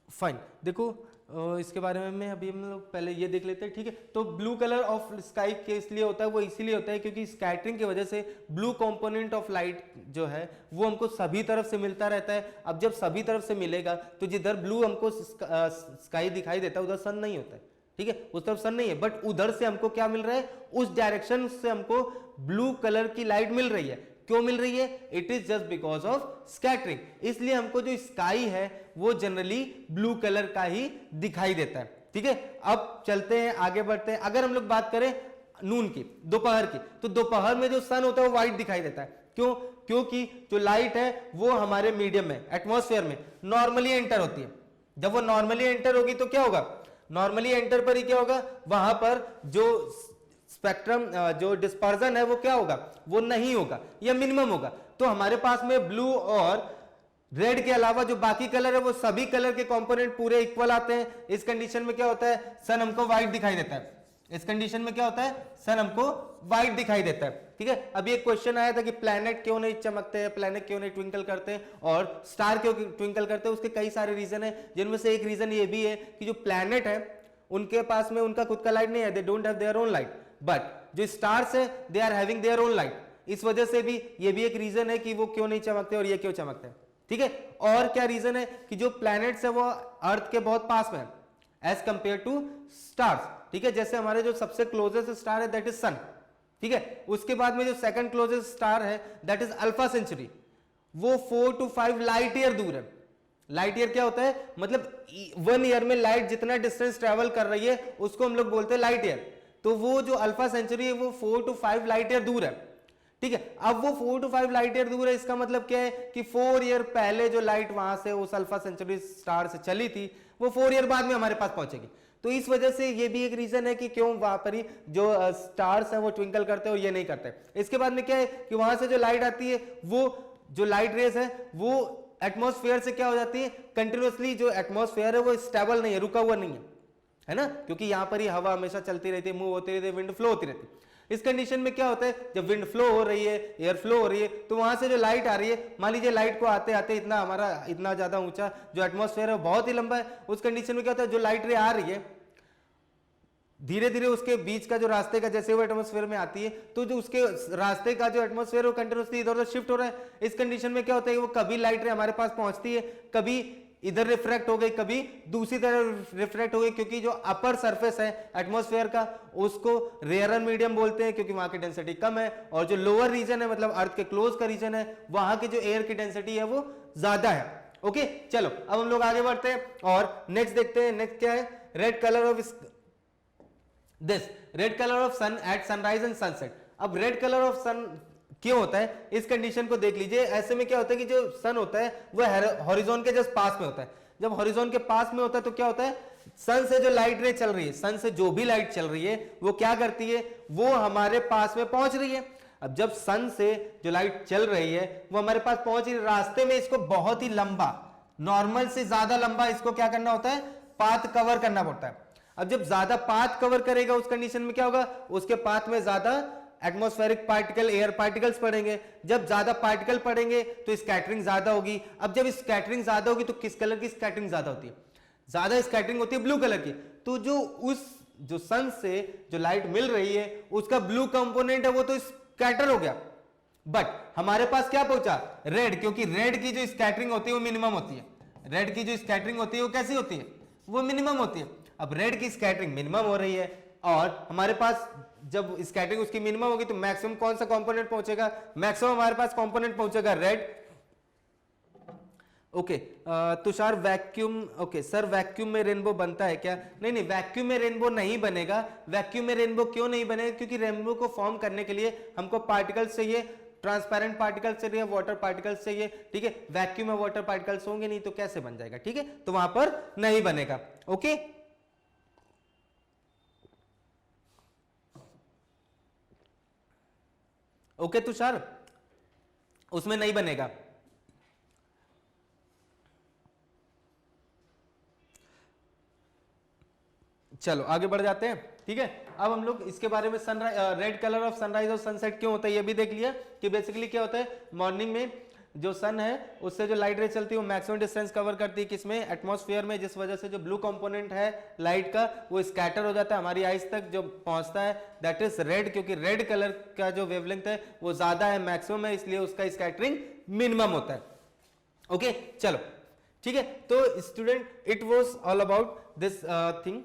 फाइन, देखो इसके बारे में अभी हम लोग पहले ये देख लेते हैं, ठीक है। तो ब्लू कलर ऑफ स्काई के इसलिए होता है, वो इसीलिए होता है क्योंकि स्कैटरिंग की वजह से ब्लू कंपोनेंट ऑफ लाइट जो है वो हमको सभी तरफ से मिलता रहता है। अब जब सभी तरफ से मिलेगा तो जिधर ब्लू हमको स्काई दिखाई देता है उधर सन नहीं होता है, ठीक है, उस तरफ सन नहीं है, बट उधर से हमको क्या मिल रहा है, उस डायरेक्शन से हमको ब्लू कलर की लाइट मिल रही है। क्यों मिल रही है? It is just because of scattering. इसलिए हमको जो स्काई है वो जनरली ब्लू कलर का ही दिखाई देता है, ठीक है। अब चलते हैं, आगे बढ़ते हैं। अगर हम लोग बात करें नून की, दोपहर की, तो दोपहर में जो सन होता है वो व्हाइट दिखाई देता है। क्यों? क्योंकि जो लाइट है वो हमारे मीडियम में, एटमॉस्फेयर में नॉर्मली एंटर होती है। जब वो नॉर्मली एंटर होगी तो क्या होगा, नॉर्मली एंटर पर ही क्या होगा, वहां पर जो स्पेक्ट्रम जो डिस्पर्जन है वो क्या होगा, वो नहीं होगा या मिनिमम होगा। तो हमारे पास में ब्लू और रेड के अलावा जो बाकी कलर है वो सभी कलर के कंपोनेंट पूरे इक्वल आते हैं। इस कंडीशन में क्या होता है, सन हमको व्हाइट दिखाई देता है। इस कंडीशन में क्या होता है, सन हमको व्हाइट दिखाई देता है, ठीक है। अभी एक क्वेश्चन आया था कि प्लैनेट क्यों नहीं चमकते हैं, प्लैनेट क्यों नहीं ट्विंकल करते हैं और स्टार क्यों ट्विंकल करते हैं। उसके कई सारे रीजन है, जिनमें से एक रीजन ये भी है कि जो प्लैनेट है उनके पास में उनका खुद का लाइट नहीं है, they don't have their own light, but जो स्टार्स है they are having their own light. इस वजह से भी ये भी एक रीजन है कि वो क्यों नहीं चमकते और ये क्यों चमकते हैं, ठीक है। और क्या रीजन है कि जो प्लैनेट्स है वो अर्थ के बहुत पास में है एज कंपेयर टू स्टार्स, ठीक है। जैसे हमारे जो सबसे क्लोजेस्ट स्टार है दैट इज सन, ठीक है। उसके बाद में जो सेकंड क्लोजेस्ट स्टार है दैट इज अल्फा सेंचुरी, वो 4 to 5 लाइट ईयर दूर है। लाइट ईयर क्या होता है, मतलब 1 ईयर में लाइट जितना डिस्टेंस ट्रेवल कर रही है उसको हम लोग बोलते हैं लाइट ईयर। तो वो जो अल्फा सेंचुरी है वो 4 to 5 लाइट ईयर दूर है, ठीक है। अब वो 4 to 5 लाइट ईयर दूर है, इसका मतलब क्या है कि 4 ईयर पहले जो लाइट वहां से उस अल्फा सेंचुरी स्टार से चली थी वो 4 ईयर बाद में हमारे पास पहुंचेगी। तो इस वजह से ये भी एक रीजन है कि क्यों वहां पर ही जो स्टार्स हैं वो ट्विंकल करते हैं और ये नहीं करते। इसके बाद में क्या है कि वहां से जो लाइट आती है वो जो लाइट रेस है वो एटमॉस्फेयर से क्या हो जाती है, कंटिन्यूअसली जो एटमॉस्फेयर है वो स्टेबल नहीं है, रुका हुआ नहीं है ना, क्योंकि यहां पर ही हवा हमेशा चलती रहती है, मूव होती रहती है, विंड फ्लो होती रहती है। इस कंडीशन में क्या होता है, जब विंड फ्लो हो रही है, एयर फ्लो हो रही है, तो वहां से जो लाइट आ रही है, मान लीजिए लाइट को आते आते इतना हमारा इतना ज्यादा ऊंचा जो एटमॉस्फेयर है बहुत ही लंबा है, उस कंडीशन में क्या होता है, जो लाइट रे आ रही है धीरे धीरे उसके बीच का जो रास्ते का जैसे वो एटमॉस्फेयर में आती है तो जो उसके रास्ते का जो एटमॉस्फेयर वो कंटिन्यूअसली इधर उधर शिफ्ट हो रहा है। इस कंडीशन में क्या होता है, वो कभी लाइट रे हमारे पास पहुंचती है, कभी इधर रिफ्रैक्ट हो गई, कभी दूसरी तरफ रिफ्रैक्ट हो गई, क्योंकि जो अपर सरफेस है एटमॉस्फेयर का उसको रेयर मीडियम बोलते हैं क्योंकि वहां की डेंसिटी कम है, और जो लोअर रीजन है मतलब अर्थ के क्लोज का रीजन है वहां की जो एयर की डेंसिटी है वो ज्यादा है। ओके चलो अब हम लोग आगे बढ़ते हैं और नेक्स्ट देखते हैं। नेक्स्ट क्या है, red colour of this red colour of sun at sunrise and sunset. अब रेड कलर ऑफ सन क्यों होता है, इस कंडीशन को देख लीजिए। ऐसे में क्या होता है कि जो सन होता है वो हॉरिजॉन के जस्ट पास में होता है। जब हॉरिजॉन के पास में होता है तो क्या होता है, सन से जो लाइट रे चल रही है, सन से जो भी लाइट चल रही है वो क्या करती है, वो हमारे पास में पहुंच रही है। अब जब सन से जो लाइट चल रही है वो हमारे पास पहुंच रही है, रास्ते में इसको बहुत ही लंबा, नॉर्मल से ज्यादा लंबा इसको क्या करना होता है, पाथ कवर करना पड़ता है। अब जब ज्यादा पाथ कवर करेगा उस कंडीशन में क्या होगा, उसके पाथ में ज्यादा एटमॉस्फेरिक पार्टिकल, एयर पार्टिकल्स पड़ेंगे। जब ज्यादा पार्टिकल पड़ेंगे तो स्कैटरिंग ज्यादा होगी। अब जब स्कैटरिंग ज्यादा होगी तो किस कलर की स्कैटरिंग ज्यादा होती है, ज्यादा स्कैटरिंग होती है ब्लू कलर की, तो जो सन से जो लाइट मिल रही है उसका ब्लू कंपोनेंट है वो तो स्कैटर हो गया, बट हमारे पास क्या पहुंचा रेड, क्योंकि रेड की जो स्कैटरिंग होती है वो मिनिमम होती है, रेड की जो स्कैटरिंग होती है वो कैसी होती है, वो मिनिमम होती है। अब रेड की स्कैटरिंग मिनिमम हो रही है और हमारे पास जब स्कैटरिंग उसकी मिनिमम होगी तो मैक्सिमम कौन सा कंपोनेंट पहुंचेगा, मैक्सिमम हमारे पास कंपोनेंट पहुंचेगा red. Okay Tushar vacuum, okay sir vacuum में रेनबो बनता है क्या? नहीं नहीं, वैक्यूम में रेनबो नहीं बनेगा। वैक्यूम में रेनबो क्यों नहीं बनेगा? क्योंकि रेनबो को फॉर्म करने के लिए हमको पार्टिकल्स चाहिए, ट्रांसपेरेंट पार्टिकल्स चाहिए, वाटर पार्टिकल्स चाहिए, ठीक है। वैक्यूम में वाटर पार्टिकल्स होंगे नहीं तो कैसे बन जाएगा, ठीक है, तो वहां पर नहीं बनेगा। ओके ओके तुषार, उसमें नहीं बनेगा। चलो आगे बढ़ जाते हैं, ठीक है। अब हम लोग इसके बारे में sunrise, red colour of sunrise और सनसेट क्यों होता है ये भी देख लिया कि बेसिकली क्या होता है, मॉर्निंग में जो सन है उससे जो लाइट रे चलती है वो मैक्सिमम डिस्टेंस कवर करती है किसमें, एटमॉस्फेयर में, जिस वजह से जो ब्लू कंपोनेंट है लाइट का वो स्कैटर हो जाता है, हमारी आइज तक जो पहुंचता है दैट इज रेड, क्योंकि रेड कलर का जो वेवलेंथ है वो ज्यादा है, मैक्सिमम है, इसलिए उसका स्कैटरिंग मिनिमम होता है। ओके चलो ठीक है, तो student it was all about this thing,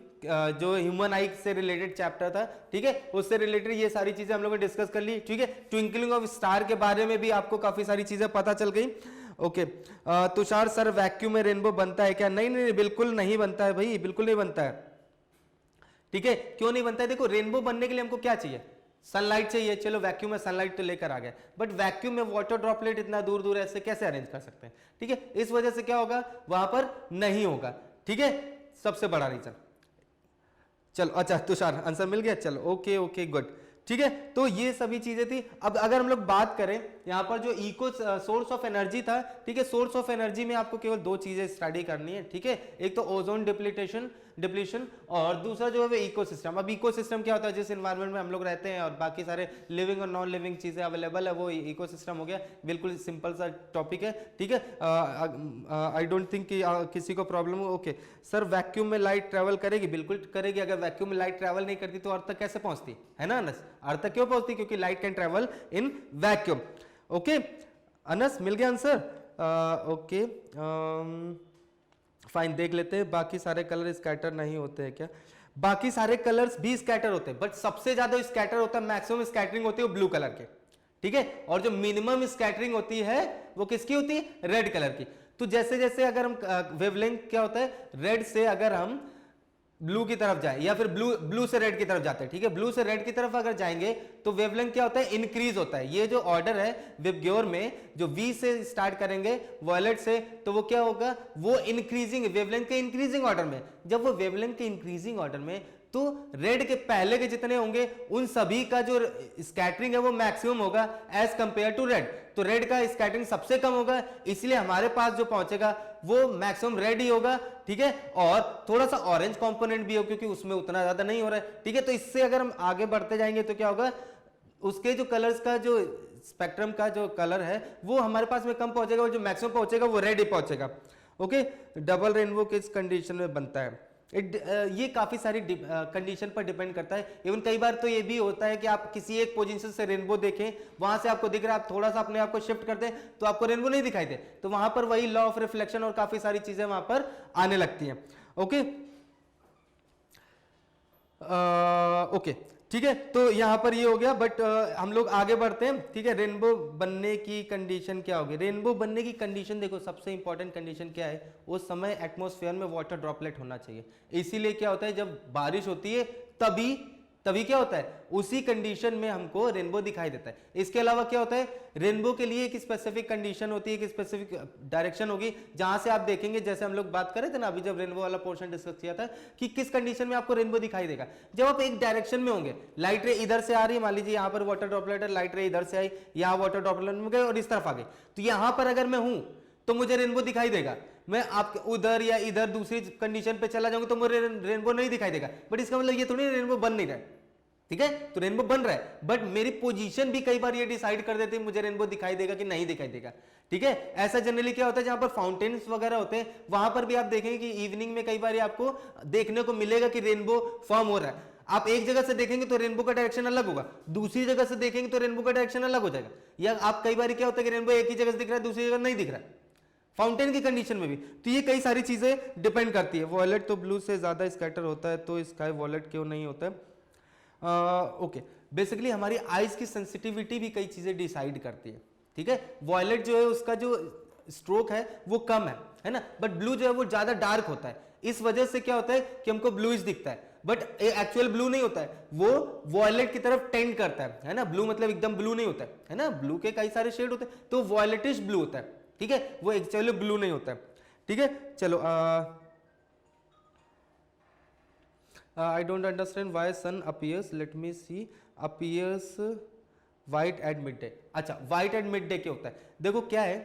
जो ह्यूमन आई से रिलेटेड चैप्टर था, ठीक है, उससे रिलेटेड ये सारी चीजें हम लोगों ने डिस्कस कर ली, ठीक है। ट्विंकलिंग ऑफ स्टार के बारे में भी आपको काफी सारी चीजें पता चल गई। ओके तुषार सर वैक्यूम में रेनबो बनता है क्या? नहीं नहीं बिल्कुल नहीं बनता है भाई, बिल्कुल नहीं बनता है, ठीक है। क्यों नहीं बनता है? देखो रेनबो बनने के लिए हमको क्या चाहिए, सनलाइट चाहिए, चलो वैक्यूम में सनलाइट तो लेकर आ गए, बट वैक्यूम में वाटर ड्रॉपलेट इतना दूर दूर ऐसे कैसे अरेंज कर सकते हैं, ठीक है। इस वजह से क्या होगा, वहां पर नहीं होगा, ठीक है, सबसे बड़ा रीजन। चलो अच्छा तुषार आंसर मिल गया, चलो ओके ओके गुड, ठीक है। तो ये सभी चीजें थी। अब अगर हम लोग बात करें यहाँ पर जो इको सोर्स ऑफ एनर्जी था, ठीक है, सोर्स ऑफ एनर्जी में आपको केवल दो चीजें स्टडी करनी है, ठीक है। एक तो ओजोन डिप्लीशन और दूसरा जो है वो इकोसिस्टम। अब इकोसिस्टम क्या होता है, जिस एनवायरनमेंट में हम लोग रहते हैं और बाकी सारे लिविंग और नॉन लिविंग चीजें अवेलेबल है वो इकोसिस्टम हो गया। बिल्कुल सिंपल सा टॉपिक है, ठीक है। आई डोंट थिंक कि किसी को प्रॉब्लम हो। ओके सर वैक्यूम में लाइट ट्रेवल करेगी? बिल्कुल करेगी। अगर वैक्यूम में लाइट ट्रेवल नहीं करती तो अर्थ तक कैसे पहुंचती है ना अनस? अर्थ तक क्यों पहुंचती? क्योंकि light can travel in vacuum. Okay Anas मिल गया आंसर? ओके फाइन, देख लेते हैं बाकी सारे कलर स्कैटर नहीं होते हैं क्या? बाकी सारे कलर्स भी स्कैटर होते हैं, बट सबसे ज्यादा स्कैटर होता है, मैक्सिमम स्कैटरिंग होती है ब्लू कलर के, ठीक है। और जो मिनिमम स्कैटरिंग होती है वो किसकी होती है? रेड कलर की। तो जैसे जैसे अगर हम वेवलेंथ क्या होता है, रेड से अगर हम ब्लू की तरफ जाए या फिर ब्लू से रेड की तरफ जाते हैं, ठीक है, ब्लू से रेड की तरफ अगर जाएंगे तो वेवलेंथ क्या होता है? इंक्रीज होता है। ये जो ऑर्डर है विबग्योर में, जो वी से स्टार्ट करेंगे वॉयलेट से, तो वो क्या होगा? वो इंक्रीजिंग वेवलेंथ के इंक्रीजिंग ऑर्डर में। जब वो वेवलेंथ के इंक्रीजिंग ऑर्डर में, तो रेड के पहले के जितने होंगे उन सभी का जो स्कैटरिंग है वो मैक्सिमम होगा एज कंपेयर टू रेड। तो रेड का स्कैटरिंग सबसे कम होगा, इसलिए हमारे पास जो पहुंचेगा वो मैक्सिमम रेड ही होगा, ठीक है। और थोड़ा सा ऑरेंज कंपोनेंट भी हो क्योंकि उसमें उतना ज्यादा नहीं हो रहा है, ठीक है। तो इससे अगर हम आगे बढ़ते जाएंगे तो क्या होगा, उसके जो कलर्स का जो स्पेक्ट्रम का जो कलर है वो हमारे पास में कम पहुंचेगा और जो मैक्सिमम पहुंचेगा वो रेड ही पहुंचेगा। ओके डबल रेनबो किस कंडीशन में बनता है? ये काफी सारी कंडीशन पर डिपेंड करता है। इवन कई बार तो ये भी होता है कि आप किसी एक पोजीशन से रेनबो देखें, वहां से आपको दिख रहा है, आप थोड़ा सा अपने आप को शिफ्ट कर दें तो आपको रेनबो नहीं दिखाई दे, तो वहां पर वही लॉ ऑफ रिफ्लेक्शन और काफी सारी चीजें वहां पर आने लगती हैं। ओके ओके ठीक है, तो यहां पर ये हो गया, बट हम लोग आगे बढ़ते हैं, ठीक है। रेनबो बनने की कंडीशन क्या होगी? रेनबो बनने की कंडीशन देखो, सबसे इंपॉर्टेंट कंडीशन क्या है, उस समय एटमॉस्फेयर में वाटर ड्रॉपलेट होना चाहिए। इसीलिए क्या होता है, जब बारिश होती है तभी क्या होता है, उसी कंडीशन में हमको रेनबो दिखाई देता है। इसके अलावा क्या होता है, रेनबो के लिए एक स्पेसिफिक कंडीशन होती है, एक स्पेसिफिक डायरेक्शन होगी जहां से आप देखेंगे, जैसे हम लोग बात कर रहे थे ना अभी जब रेनबो वाला पोर्शन डिस्कस किया था, कि किस कंडीशन में आपको रेनबो दिखाई देगा। जब आप एक डायरेक्शन में होंगे, लाइट रे इधर से आ रही है, मान लीजिए यहाँ पर वाटर ड्रॉपलेट है, लाइट रे इधर से आई, यहाँ वाटर ड्रॉपलेट में गए और इस तरफ आ गई, तो यहां पर अगर मैं हूं तो मुझे रेनबो दिखाई देगा। मैं आपके उधर या इधर दूसरी कंडीशन पे चला जाऊंगा तो मुझे रेनबो नहीं दिखाई देगा, बट इसका मतलब ये थोड़ी रेनबो बन नहीं रहा है, ठीक है, तो रेनबो बन रहा है, बट मेरी पोजीशन भी कई बार ये डिसाइड कर देती है मुझे रेनबो दिखाई देगा कि नहीं दिखाई देगा। ठीक है, ऐसा जनरली क्या होता है जहां पर फाउंटेन्स वगैरह होते हैं वहां पर भी आप देखेंगे कि इवनिंग में कई बार आपको देखने को मिलेगा कि रेनबो फॉर्म हो रहा है। आप एक जगह से देखेंगे तो रेनबो का डायरेक्शन अलग होगा, दूसरी जगह से देखेंगे तो रेनबो का डायरेक्शन अलग हो जाएगा, या आप कई बार क्या होता है कि रेनबो एक ही जगह से दिख रहा है दूसरी जगह नहीं दिख रहा है, फाउंटेन की कंडीशन में भी। तो ये कई सारी चीजें डिपेंड करती है। वॉयलेट तो ब्लू से ज्यादा स्कैटर होता है, तो स्काई वॉयलेट क्यों नहीं होता है? ओके, बेसिकली हमारी आईज की सेंसिटिविटी भी कई चीजें डिसाइड करती है। ठीक है, वॉयलेट जो है उसका जो स्ट्रोक है वो कम है ना, बट ब्लू जो है वो ज्यादा डार्क होता है, इस वजह से क्या होता है कि हमको ब्लूइश दिखता है, बट एक्चुअल ब्लू नहीं होता है, वो वॉयलेट की तरफ टेंड करता है ना। ब्लू मतलब एकदम ब्लू नहीं होता है ना, ब्लू के कई सारे शेड होते हैं, तो वॉयलेटिश ब्लू होता है। ठीक है, वो एक्चुअली ब्लू नहीं होता है। ठीक है, चलो I don't understand why sun appears, let me see, appears white at midday। अच्छा, white at midday क्या होता है? देखो क्या है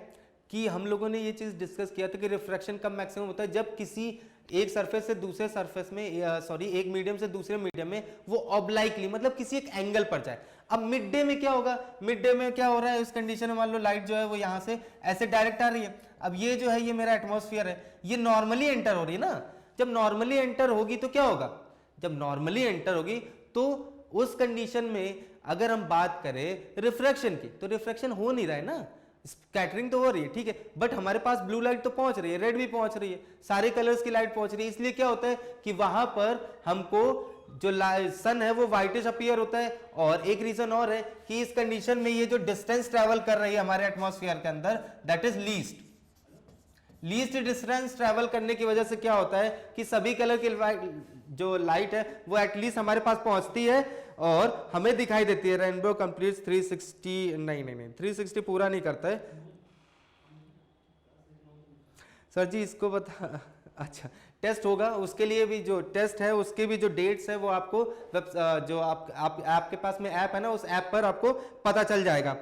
कि हम लोगों ने ये चीज डिस्कस किया था कि रिफ्रैक्शन कब मैक्सिमम होता है, जब किसी एक सरफेस से दूसरे सरफेस में सॉरी एक मीडियम से दूसरे मीडियम में वो ऑब्लाइकली मतलब किसी एक एंगल पर जाए। अब मिड डे में क्या होगा, मिड डे में क्या हो रहा है, इस कंडीशन में मान लो लाइट जो है वो यहाँ से ऐसे डायरेक्ट आ रही है। अब ये जो है ये मेरा एटमॉस्फेयर है, ये नॉर्मली एंटर हो रही है ना, जब नॉर्मली एंटर होगी तो क्या होगा, जब नॉर्मली एंटर होगी तो उस कंडीशन में अगर हम बात करें रिफ्रैक्शन की, तो रिफ्रैक्शन हो नहीं रहा है ना, स्कैटरिंग तो हो रही है। ठीक है, बट हमारे पास ब्लू लाइट तो पहुंच रही है, रेड भी पहुंच रही है, सारे कलर्स की लाइट पहुंच रही है, इसलिए क्या होता है कि वहां पर हमको जो सन है वो व्हाइटिश अपीयर होता है। और एक रीजन और है कि इस कंडीशन में ये जो डिस्टेंस ट्रेवल कर रही है हमारे एटमॉस्फेयर के अंदर, that is least distance travel करने की वजह से क्या होता है कि सभी कलर की जो लाइट है वो एटलीस्ट हमारे पास पहुंचती है और हमें दिखाई देती है। रेनबो कंप्लीट 360 नहीं 360 पूरा नहीं करता है सर जी, इसको बता। अच्छा, टेस्ट होगा, उसके लिए भी जो टेस्ट है उसके भी जो डेट्स है वो आपको जो आपके पास में ऐप है ना, उस ऐप पर आपको पता चल जाएगा।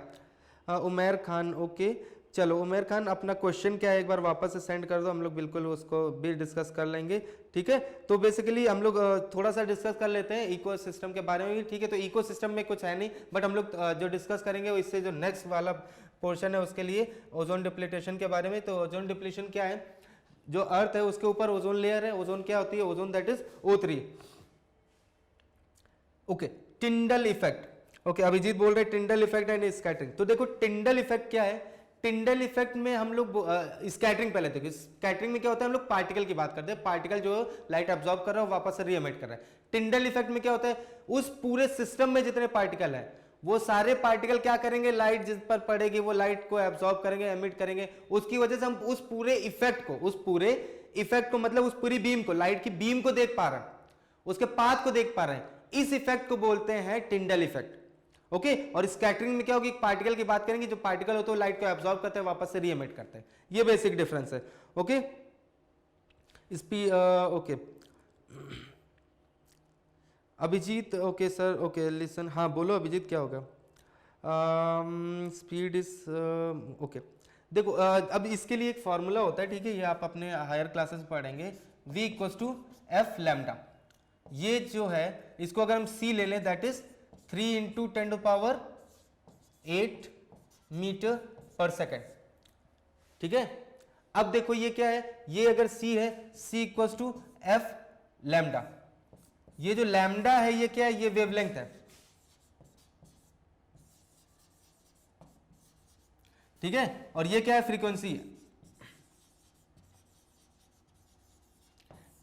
उमेर खान, ओके चलो उमेर खान अपना क्वेश्चन क्या है एक बार वापस से सेंड कर दो, हम लोग बिल्कुल उसको भी डिस्कस कर लेंगे। ठीक है, तो बेसिकली हम लोग थोड़ा सा डिस्कस कर लेते हैं इकोसिस्टम के बारे में भी। ठीक है, तो इकोसिस्टम में कुछ है नहीं, बट हम लोग जो डिस्कस करेंगे वो इससे जो नेक्स्ट वाला पोर्शन है उसके लिए ओजोन डिप्लीटेशन के बारे में। तो ओजोन डिप्लीशन क्या है, जो अर्थ है उसके ऊपर ओजोन लेयर है, ओजोन क्या होती है, ozone that is O3। Okay, Tyndall effect, okay Abhijeet बोल रहे टिंडल इफेक्ट एंड स्कैटरिंग। तो देखो टिंडल इफेक्ट क्या है, टिंडल इफेक्ट में हम लोग स्कैटरिंग पहले देखो, स्कैटरिंग में क्या होता है हम लोग पार्टिकल की बात करते हैं, पार्टिकल जो लाइट एब्जॉर्ब कर रहा है वापस से री एमिट कर रहा है। टिंडल इफेक्ट में क्या होता है, उस पूरे सिस्टम में जितने पार्टिकल हैं वो सारे पार्टिकल क्या करेंगे, लाइट जिस पर पड़ेगी वो लाइट को एब्जॉर्ब करेंगे, एमिट करेंगे, उसकी वजह से हम उस पूरे इफेक्ट को मतलब उस पूरी बीम को, लाइट की बीम को देख पा रहे हैं, उसके पाथ को देख पा रहे हैं, इस इफेक्ट को बोलते हैं टिंडल इफेक्ट। ओके, और स्कैटरिंग में क्या होगी, पार्टिकल की बात करेंगे, जो पार्टिकल होते हैं लाइट को एब्जॉर्ब करते हैं वापस से री एमिट करते हैं, ये बेसिक डिफरेंस है। Okay okay Abhijeet, okay sir, okay listen, हाँ बोलो अभिजीत क्या होगा, स्पीड इज ओके। देखो अब इसके लिए एक फॉर्मूला होता है, ठीक है, ये आप अपने हायर क्लासेस पढ़ेंगे, v equals to f lambda. ये जो है इसको अगर हम c ले लें दैट इज 3 इंटू 10⁸ मीटर पर सेकेंड। ठीक है, अब देखो ये क्या है, ये अगर c है, c equals to f lambda, ये जो लैम्डा है ये क्या है, ये वेवलेंथ है। ठीक है, और ये क्या है, फ्रीक्वेंसी है।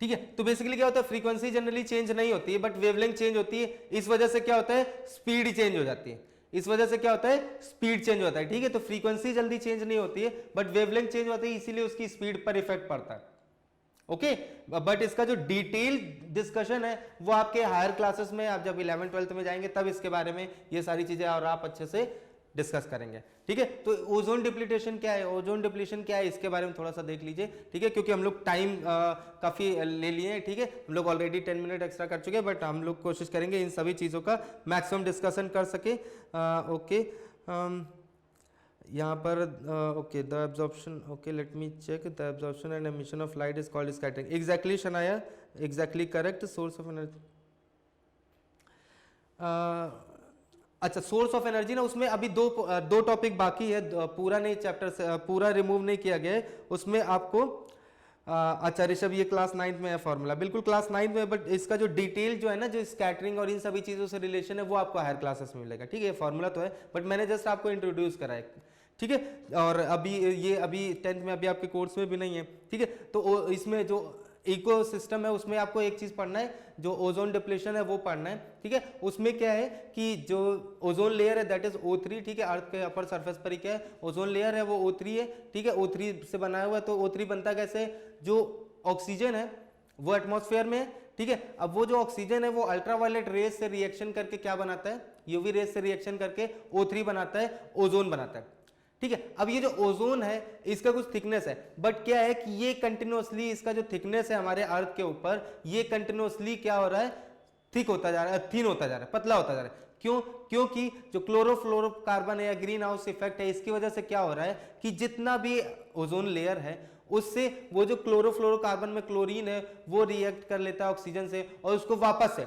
ठीक है, तो बेसिकली क्या होता है, फ्रीक्वेंसी जनरली चेंज नहीं होती है बट वेवलेंथ चेंज होती है, इस वजह से क्या होता है, स्पीड चेंज हो जाती है, इस वजह से क्या होता है, स्पीड चेंज होता है। ठीक है, तो फ्रीक्वेंसी जल्दी चेंज नहीं होती है बट वेवलेंथ चेंज होती है, इसीलिए उसकी स्पीड पर इफेक्ट पड़ता है। ओके, बट इसका जो डिटेल डिस्कशन है वो आपके हायर क्लासेस में, आप जब 11th 12th में जाएंगे तब इसके बारे में ये सारी चीजें और आप अच्छे से डिस्कस करेंगे। ठीक है, तो ओजोन डिप्लीटेशन क्या है, ओजोन डिप्लीशन क्या है, इसके बारे में थोड़ा सा देख लीजिए। ठीक है, क्योंकि हम लोग टाइम काफी ले लिए हैं। ठीक है, हम लोग ऑलरेडी 10 मिनट एक्स्ट्रा कर चुके हैं, बट हम लोग कोशिश करेंगे इन सभी चीजों का मैक्सिमम डिस्कशन कर सके। ओके, यहाँ पर okay the absorption, okay let me check, the absorption and emission of light is called scattering. Exactly Shanaya, exactly correct, source of energy. अच्छा, सोर्स ऑफ एनर्जी ना, उसमें अभी दो टॉपिक बाकी है, पूरा नहीं, चैप्टर से पूरा रिमूव नहीं किया गया है उसमें आपको। अच्छा ऋषभ, ये क्लास 9th में है फॉर्मूला, बिल्कुल क्लास 9th में, बट इसका जो डिटेल जो है ना, जो स्कैटरिंग और इन सभी चीज़ों से रिलेशन है, वो आपको हायर क्लासेस में मिलेगा, ठीक है। फॉर्मूला तो है, बट मैंने जस्ट आपको इंट्रोड्यूस करा है, ठीक है। और अभी 10th में अभी आपके कोर्स में भी नहीं है, ठीक है। तो इसमें जो इकोसिस्टम है उसमें आपको एक चीज पढ़ना है, जो ओजोन डिप्लीशन है वो पढ़ना है, ठीक है। उसमें क्या है कि जो ओजोन लेयर है दैट इज O3, ठीक है। अर्थ के अपर सरफेस पर ही क्या है, ओजोन लेयर है वो O3 है, ठीक है। O3 से बनाया हुआ है। तो O3 बनता कैसे, जो ऑक्सीजन है वो एटमॉस्फेयर में है, ठीक है। अब वो जो ऑक्सीजन है वो अल्ट्रावायलेट रेज से रिएक्शन करके क्या बनाता है, यूवी रेज से रिएक्शन करके O3 बनाता है, ओजोन बनाता है, ठीक है। अब ये जो ओजोन है इसका कुछ थिकनेस है, बट क्या है कि ये कंटिन्यूअसली, इसका जो थिकनेस है हमारे अर्थ के ऊपर, ये कंटिन्यूअसली क्या हो रहा है, थिक होता जा रहा है, थिन होता जा रहा है, पतला होता जा रहा है। क्यों? क्योंकि जो क्लोरोफ्लोरोकार्बन है या ग्रीन हाउस इफेक्ट है, इसकी वजह से क्या हो रहा है कि जितना भी ओजोन लेयर है उससे वो जो क्लोरोफ्लोरोकार्बन में क्लोरीन है वो रिएक्ट कर लेता है ऑक्सीजन से, और उसको वापस से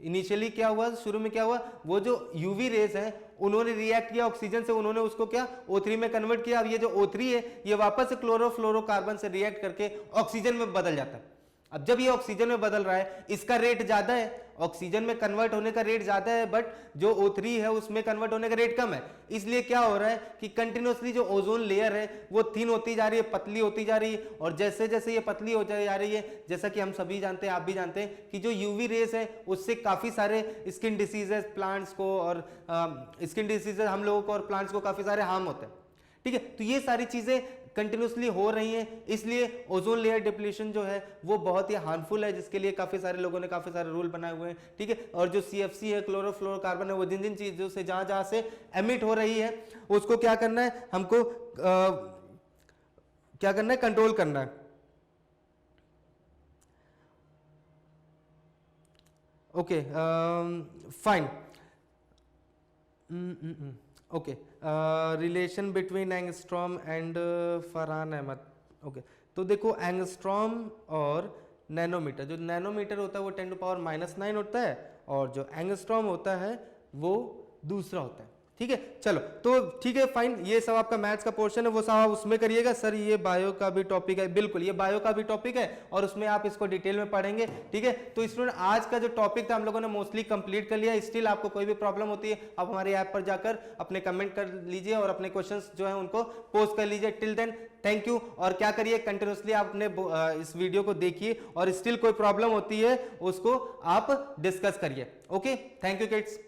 इनिशियली क्या हुआ, शुरू में क्या हुआ, वो जो यूवी रेज है उन्होंने रिएक्ट किया ऑक्सीजन से, उन्होंने उसको क्या O3 में कन्वर्ट किया। अब ये जो O3 है ये वापस से क्लोरोफ्लोरोकार्बन से रिएक्ट करके ऑक्सीजन में बदल जाता है। अब जब ये ऑक्सीजन में बदल रहा है, इसका रेट ज्यादा है, ऑक्सीजन में कन्वर्ट होने का रेट ज्यादा है, बट जो O3 है उसमें कन्वर्ट होने का रेट कम है। इसलिए क्या हो रहा है कि कंटिन्यूअसली जो ओजोन लेयर है वो थिन होती जा रही है, पतली होती जा रही है, और जैसे जैसे ये पतली हो जा रही है, जैसा कि हम सभी जानते हैं, आप भी जानते हैं कि जो यूवी रेस है उससे काफी सारे स्किन डिसीजेस प्लांट्स को, और स्किन डिसीजेस हम लोगों को और प्लांट्स को काफी सारे हार्म होते हैं, ठीक है। तो ये सारी चीजें कंटिन्यूसली हो रही हैं, इसलिए ओजोन लेयर डिप्लीशन जो है वो बहुत ही हार्मफुल है, जिसके लिए काफी सारे लोगों ने काफी सारे रूल बनाए हुए हैं, ठीक है। और जो CFC है, क्लोरोफ्लोरोकार्बन है, वो जिन जिन चीजों से जहां जहां से एमिट हो रही है उसको क्या करना है, हमको क्या करना है, कंट्रोल करना है। Okay fine, okay, relation between angstrom and Farhan Ahmed. Okay, तो देखो एंगस्ट्रॉम और नैनोमीटर, जो नैनोमीटर होता है वो 10⁻⁹ होता है, और जो एंगस्ट्रॉम होता है वो दूसरा होता है, ठीक है। चलो, तो ठीक है फाइन, ये सब आपका मैथ्स का पोर्शन है, वो सब आप उसमें करिएगा। सर ये बायो का भी टॉपिक है, बिल्कुल ये बायो का भी टॉपिक है, और उसमें आप इसको डिटेल में पढ़ेंगे, ठीक है। तो स्टूडेंट, आज का जो टॉपिक था हम लोगों ने मोस्टली कंप्लीट कर लिया। स्टिल आपको कोई भी प्रॉब्लम होती है, आप हमारे ऐप पर जाकर अपने कमेंट कर लीजिए और अपने क्वेश्चंस जो है उनको पोस्ट कर लीजिए। टिल देन थैंक यू, और क्या करिए, कंटिन्यूसली आप अपने इस वीडियो को देखिए, और स्टिल कोई प्रॉब्लम होती है उसको आप डिस्कस करिए। Okay, thank you kids.